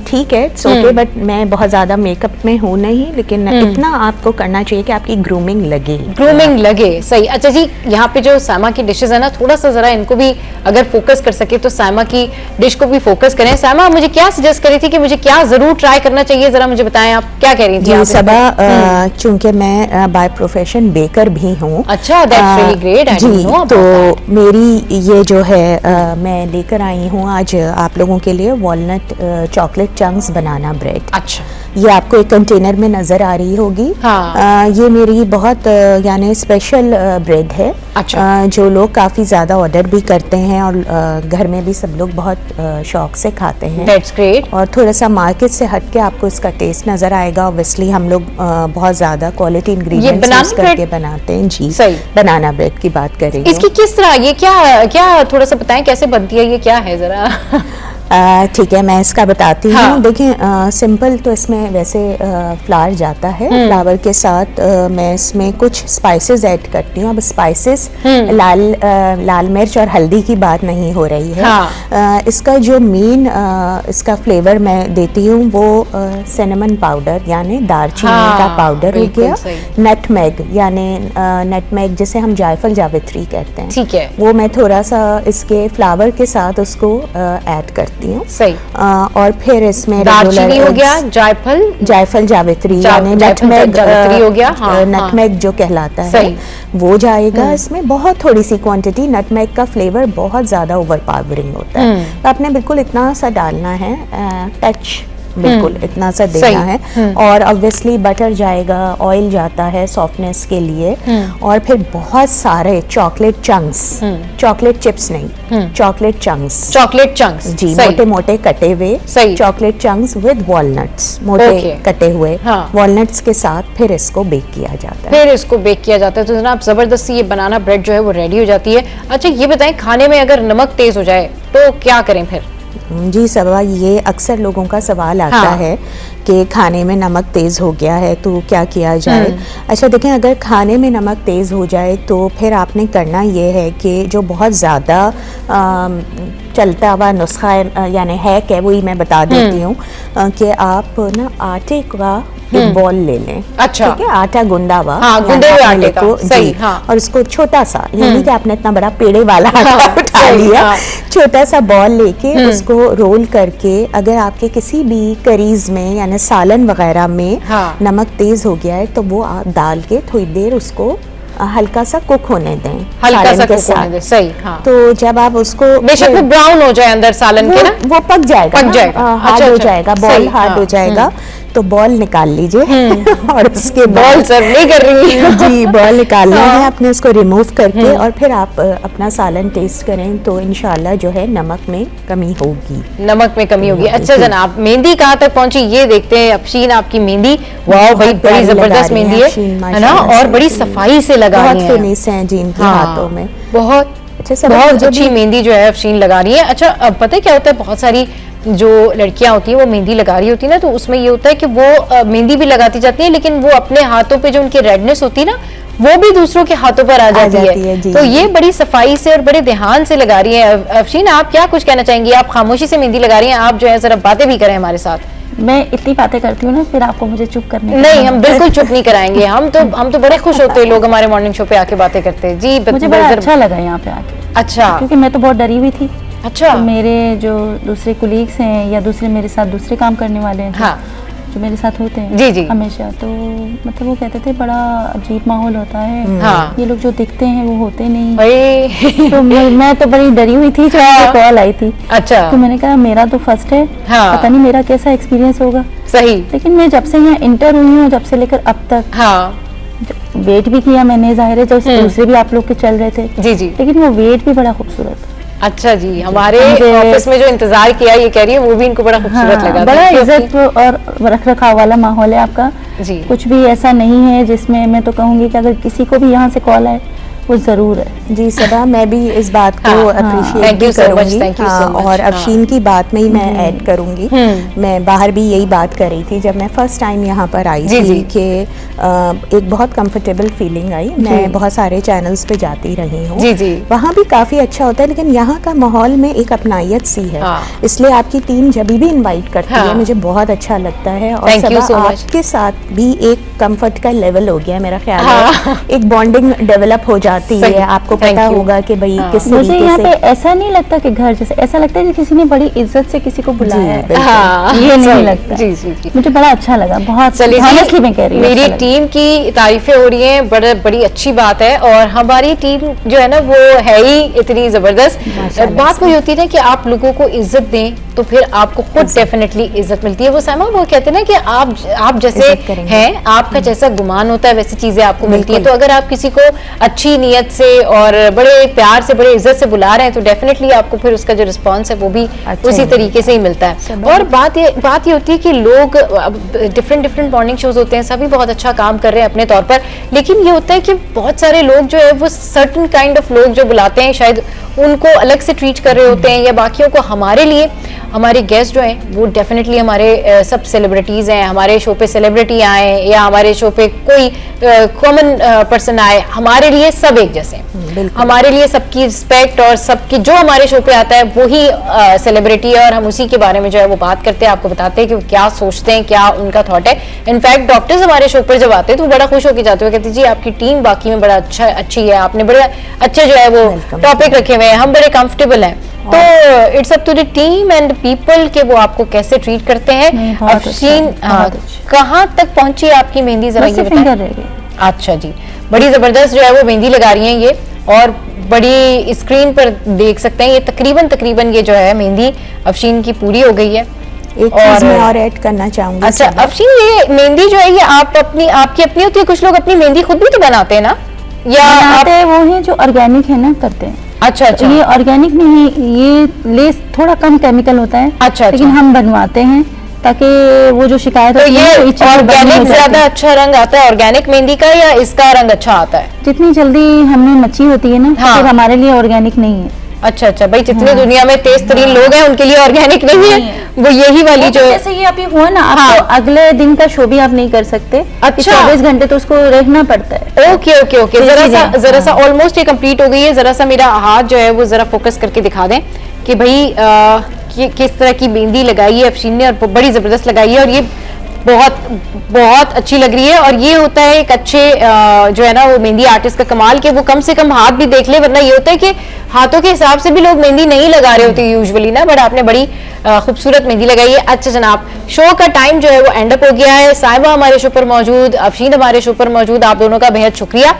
ठीक है, इट्स ओके, बट मैं बहुत ज्यादा मेकअप में हूँ नहीं, लेकिन इतना आपको करना चाहिए कि आपकी ग्रूमिंग लगे। सही। अच्छा जी, यहाँ पे जो सामा की डिशेस है ना, थोड़ा सा जरा इनको भी अगर फोकस कर सके तो सामा की डिश को भी फोकस करें। सामा मुझे क्या सजेस्ट करी थी कि मुझे क्या जरूर ट्राई करना चाहिए, जरा मुझे बताएं आप क्या कह रही थी? सबा, चूंकि मैं बाय प्रोफेशन बेकर भी हूँ। अच्छा, दैट्स रियली ग्रेट। जी, तो मेरी ये जो है मैं लेकर आई हूँ आज आप लोगों के लिए वॉलनट चॉकलेट चंक्स बनाना ब्रेड। अच्छा, ये आपको एक कंटेनर में नजर आ रही होगी। हाँ। ये मेरी बहुत यानी स्पेशल ब्रेड है। अच्छा। जो लोग काफ़ी ज़्यादा ऑर्डर भी करते हैं और घर में भी सब लोग बहुत शौक से खाते हैं। That's great। और थोड़ा सा मार्केट से हट के आपको इसका टेस्ट नज़र आएगा। ऑब्वियसली हम लोग बहुत ज़्यादा क्वालिटी इंग्रेडिएंट्स यूज करके बनाते हैं। जी, सही। बनाना ब्रेड की बात करेंगे। इसकी किस तरह, ये क्या थोड़ा सा बताएं कैसे बनती है, ये क्या है जरा? ठीक है, मैं इसका बताती हूँ। हाँ। देखिए सिंपल तो इसमें वैसे फ्लावर जाता है, फ्लावर के साथ मैं इसमें कुछ स्पाइसेस ऐड करती हूँ। अब स्पाइसेस लाल मिर्च और हल्दी की बात नहीं हो रही है। हाँ। इसका जो मेन इसका फ्लेवर मैं देती हूँ वो सिनेमन पाउडर यानी दालचीनी का पाउडर हो गया, नटमेग यानी नटमेग जिसे हम जायफल जावित्री कहते हैं, ठीक है, वो मैं थोड़ा सा इसके फ्लावर के साथ उसको ऐड करती हूँ। सही। और फिर इसमें दालचीनी हो गया, जायफल जावित्री यानी नटमेग हो गया, नटमेग जो कहलाता है वो जाएगा इसमें। बहुत थोड़ी सी क्वांटिटी, नटमेग का फ्लेवर बहुत ज्यादा ओवरपावरिंग होता है, तो आपने बिल्कुल इतना सा डालना है, टच बिल्कुल इतना सा देना है। और ऑब्वियसली बटर जाएगा, ऑयल जाता है सॉफ्टनेस के लिए, और फिर बहुत सारे चॉकलेट चंक्स, चॉकलेट चिप्स नहीं, चॉकलेट चंक्स जी, मोटे मोटे कटे हुए चॉकलेट चंक्स विद वॉलनट्स, मोटे कटे हुए वॉलनट्स के साथ फिर इसको बेक किया जाता है। तो जनाब जबरदस्ती ये बनाना ब्रेड जो है वो रेडी हो जाती है। अच्छा ये बताएं, खाने में अगर नमक तेज हो जाए तो क्या करें फिर? जी सबा, ये अक्सर लोगों का सवाल आता है कि खाने में नमक तेज़ हो गया है तो क्या किया जाए। अच्छा देखें, अगर खाने में नमक तेज़ हो जाए तो फिर आपने करना ये है कि जो बहुत ज़्यादा चलता हुआ नुस्खा है, यानी है क्या, वही मैं बता देती हूँ कि आप ना आटे का एक बॉल ले लें। अच्छा, ठीक है, आटा गुंदा हुआ, गुंदे हुए आटे का, सही, और उसको छोटा सा, यानी कि आपने इतना बड़ा पेड़े वाला आटा उठा लिया, छोटा सा बॉल लेके उसको रोल करके, अगर आपके किसी भी करीज में यानी सालन वगैरह में नमक तेज हो गया है तो वो आप डाल के थोड़ी देर उसको हल्का सा कुक होने दें, हल्का सा कुक होने दें, सही। तो जब आप उसको बेशक वो ब्राउन हो जाए अंदर सालन के ना, वो पक जाएगा, हार्ड हो जाएगा, बॉल हार्ड हो जाएगा, तो बॉल निकाल लीजिए और उसके बॉल सर्व नहीं कर रही जी, बॉल निकालना है आपने, उसको रिमूव करके और फिर आप अपना सालन टेस्ट करें तो इंशाल्लाह जो है नमक में कमी होगी। अच्छा जनाब, मेहंदी कहाँ तक पहुंची ये देखते हैं। अफशीन आपकी मेहंदी, वाह भाई, बड़ी जबरदस्त मेहंदी है ना, और बड़ी सफाई से लगा रही है, बहुत फिनिश है जी इनके हाथों में, बहुत अच्छी मेहंदी जो है अफशीन लगा रही है। अच्छा अब पता है क्या होता है, बहुत सारी जो लड़कियां होती हैं वो मेहंदी लगा रही होती है ना, तो उसमें ये होता है कि वो मेहंदी भी लगाती जाती है, लेकिन वो अपने हाथों पे जो उनकी रेडनेस होती है ना, वो भी दूसरों के हाथों पर आ जाती है। तो ये बड़ी सफाई से और बड़े ध्यान से लगा रही है। अफशीन, आप क्या कुछ कहना चाहेंगी? आप खामोशी से मेहंदी लगा रही हैं, आप जो है जरा बातें भी करें हमारे साथ। मैं इतनी बातें करती हूँ ना, फिर आपको मुझे चुप करने नहीं, हम बिल्कुल चुप नहीं कराएंगे। हम तो बड़े खुश होते हैं लोग हमारे मॉर्निंग शो पे आके बातें करते हैं जी। मुझे बड़ा अच्छा लगा यहाँ पे आके। अच्छा, क्योंकि मैं तो बहुत डरी हुई थी। अच्छा, तो मेरे जो दूसरे कुलीग्स हैं या दूसरे मेरे साथ दूसरे काम करने वाले हैं, जो मेरे साथ होते हैं जी हमेशा, तो मतलब वो कहते थे बड़ा अजीब माहौल होता है, ये लोग जो दिखते हैं वो होते नहीं। तो मैं तो बड़ी डरी हुई थी जब कॉल आई थी। अच्छा, तो मैंने कहा मेरा तो फर्स्ट है, पता नहीं मेरा कैसा एक्सपीरियंस होगा। सही, लेकिन मैं जब से यहाँ इंटर हुई हूँ, जब से लेकर अब तक वेट भी किया मैंने, जाहिर है, जब दूसरे भी आप लोग के चल रहे थे जी, लेकिन वो वेट भी बड़ा खूबसूरत। अच्छा जी, हमारे ऑफिस में जो इंतजार किया ये कह रही है, वो भी इनको बड़ा खूबसूरत लगा। बड़ा इज्जत और रख रखाव वाला माहौल है आपका जी। कुछ भी ऐसा नहीं है जिसमें मैं तो कहूँगी कि अगर किसी को भी यहाँ से कॉल आए वो जरूर है जी। सदा मैं भी इस बात को अप्रिशिएट भी करूँगी, और अफशीन की बात में ही मैं ऐड करूँगी। मैं बाहर भी यही बात कर रही थी जब मैं फर्स्ट टाइम यहाँ पर आई थी कि एक बहुत कंफर्टेबल फीलिंग आई। मैं बहुत सारे चैनल्स पे जाती रही हूँ, वहाँ भी काफ़ी अच्छा होता है, लेकिन यहाँ का माहौल में एक अपनायत सी है, इसलिए आपकी टीम जब भी इन्वाइट करती है मुझे बहुत अच्छा लगता है। और सदा आपके साथ भी एक कम्फर्ट का लेवल हो गया मेरा ख्याल है, एक बॉन्डिंग डेवलप हो जाती है। आपको पता होगा कि भाई किस मुझे यहाँ पे ऐसा नहीं लगता कि घर जैसे, ऐसा लगता है कि किसी ने बड़ी इज्जत से किसी को बुलाया है, ये नहीं लगता। मुझे बड़ा अच्छा लगा, बहुत ऑनेस्टली मैं कह रही हूँ। मेरी टीम की तारीफें हो रही हैं, बड़ी अच्छी बात है। और हमारी टीम जो है ना वो है ही इतनी जबरदस्त। बात वही होती है ना कि आप लोगों को इज्जत दें तो फिर आपको खुद डेफिनेटली इज्जत मिलती है। वो साइमा वो कहते हैं ना कि आप जैसे हैं, आपका जैसा गुमान होता है वैसी चीजें आपको मिलती हैं। तो अगर आप किसी को अच्छी नीयत से और बड़े प्यार से, बड़े इज्जत से बुला रहे हैं तो डेफिनेटली आपको फिर उसका जो रिस्पांस है वो भी उसी तरीके से ही मिलता है। और बात ये होती है कि लोग डिफरेंट मॉर्निंग शोज होते हैं, सभी बहुत अच्छा काम कर रहे हैं अपने तौर पर, लेकिन ये होता है कि बहुत सारे लोग जो है वो सर्टन काइंड ऑफ लोग जो बुलाते हैं शायद उनको अलग से ट्रीट कर रहे होते हैं, या बाकियों को हमारे लिए हमारे गेस्ट जो हैं वो डेफिनेटली हमारे सब सेलिब्रिटीज़ हैं। हमारे शो पे सेलिब्रिटी आए या हमारे शो पे कोई कॉमन पर्सन आए, हमारे लिए सब एक जैसे हैं। हमारे लिए सबकी रिस्पेक्ट और सबकी जो हमारे शो पे आता है वही सेलिब्रिटी है, और हम उसी के बारे में जो है वो बात करते हैं, आपको बताते हैं कि वो क्या सोचते हैं, क्या उनका थॉट है। इनफैक्ट डॉक्टर्स हमारे शो पर जब आते हैं तो बड़ा खुश होकर जाते हुए कहते जी आपकी टीम बाकी में बड़ा अच्छी है, आपने बड़े अच्छे जो है वो टॉपिक रखे हुए हैं, हम बड़े कंफर्टेबल हैं। तो it's up to the team and people के वो आपको कैसे ट्रीट करते हैं। अफशीन, कहाँ तक पहुंची आपकी मेहंदी, जरा ये बताएं। अच्छा जी, बड़ी जबरदस्त जो है वो मेहंदी लगा रही हैं ये, और बड़ी स्क्रीन पर देख सकते हैं ये तकरीबन ये जो है मेहंदी अफशीन की पूरी हो गई है। एक चीज मैं और ऐड करना चाहूंगी। अच्छा अफशीन, ये मेहंदी जो है ये आपकी अपनी होती है? कुछ लोग अपनी मेहंदी खुद भी तो बनाते हैं ना, या बनाते वो हैं जो ऑर्गेनिक है ना करते हैं। अच्छा अच्छा, ये ऑर्गेनिक नहीं, ये लेस थोड़ा कम केमिकल होता है। अच्छा, लेकिन हम बनवाते हैं ताकि वो जो शिकायत तो ये ऑर्गेनिक ज्यादा अच्छा रंग आता है ऑर्गेनिक मेहंदी का, या इसका रंग अच्छा आता है? जितनी जल्दी हमें मच्छी होती है ना, फिर हमारे लिए ऑर्गेनिक नहीं है। अच्छा अच्छा भाई, जितने दुनिया में तेज तरीन लोग हैं उनके लिए ऑर्गेनिक नहीं है, वो यही वाली जो जैसे ये अभी हुआ ना, आप तो अगले दिन का शो भी आप नहीं कर सकते। अच्छा, 24 घंटे तो उसको रखना पड़ता है। ओके ओके ओके, जरा सा ऑलमोस्ट ये कंप्लीट हो गई है। जरा सा मेरा हाथ जो है वो जरा फोकस करके दिखा दें कि भाई किस तरह की मेहंदी लगाई है अफशीन ने, और बड़ी जबरदस्त लगाई है, और ये बहुत बहुत अच्छी लग रही है। और ये होता है एक अच्छे जो है ना वो मेहंदी आर्टिस्ट का कमाल, कि वो कम से कम हाथ भी देख ले, वरना ये होता है कि हाथों के हिसाब से भी लोग मेहंदी नहीं लगा रहे होते यूजुअली ना, बट आपने बड़ी खूबसूरत मेहंदी लगाई है। अच्छा जनाब, शो का टाइम जो है वो एंड अप हो गया है। साहिबा हमारे शो पर मौजूद, अफशीन हमारे शो पर मौजूद, आप दोनों का बेहद शुक्रिया।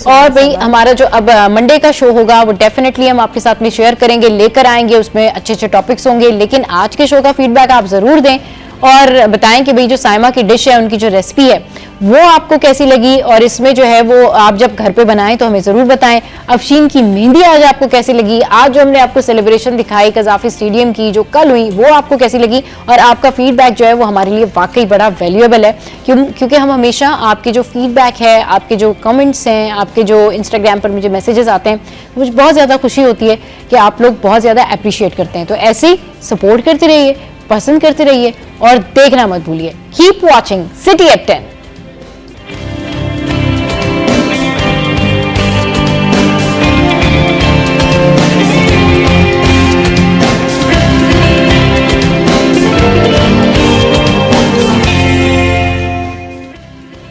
और भाई हमारा जो अब मंडे का शो होगा वो डेफिनेटली हम आपके साथ में शेयर करेंगे, लेकर आएंगे, उसमें अच्छे अच्छे टॉपिक्स होंगे। लेकिन आज के शो का फीडबैक आप जरूर दें और बताएं कि भाई जो साइमा की डिश है, उनकी जो रेसिपी है वो आपको कैसी लगी, और इसमें जो है वो आप जब घर पे बनाएं तो हमें ज़रूर बताएं। अफशीन की मेहंदी आज आपको कैसी लगी, आज जो हमने आपको सेलिब्रेशन दिखाई कज़ाफ़ी स्टेडियम की जो कल हुई, वो आपको कैसी लगी, और आपका फीडबैक जो है वो हमारे लिए वाकई बड़ा वैल्यूएबल है, क्योंकि हम हमेशा आपके जो फीडबैक है, आपके जो कमेंट्स हैं, आपके जो इंस्टाग्राम पर मुझे मैसेजेस आते हैं, मुझे बहुत ज़्यादा खुशी होती है कि आप लोग बहुत ज़्यादा अप्रिशिएट करते हैं। तो ऐसे ही सपोर्ट करते रहिए, पसंद करते रहिए और देखना मत भूलिए। Keep watching city at 10।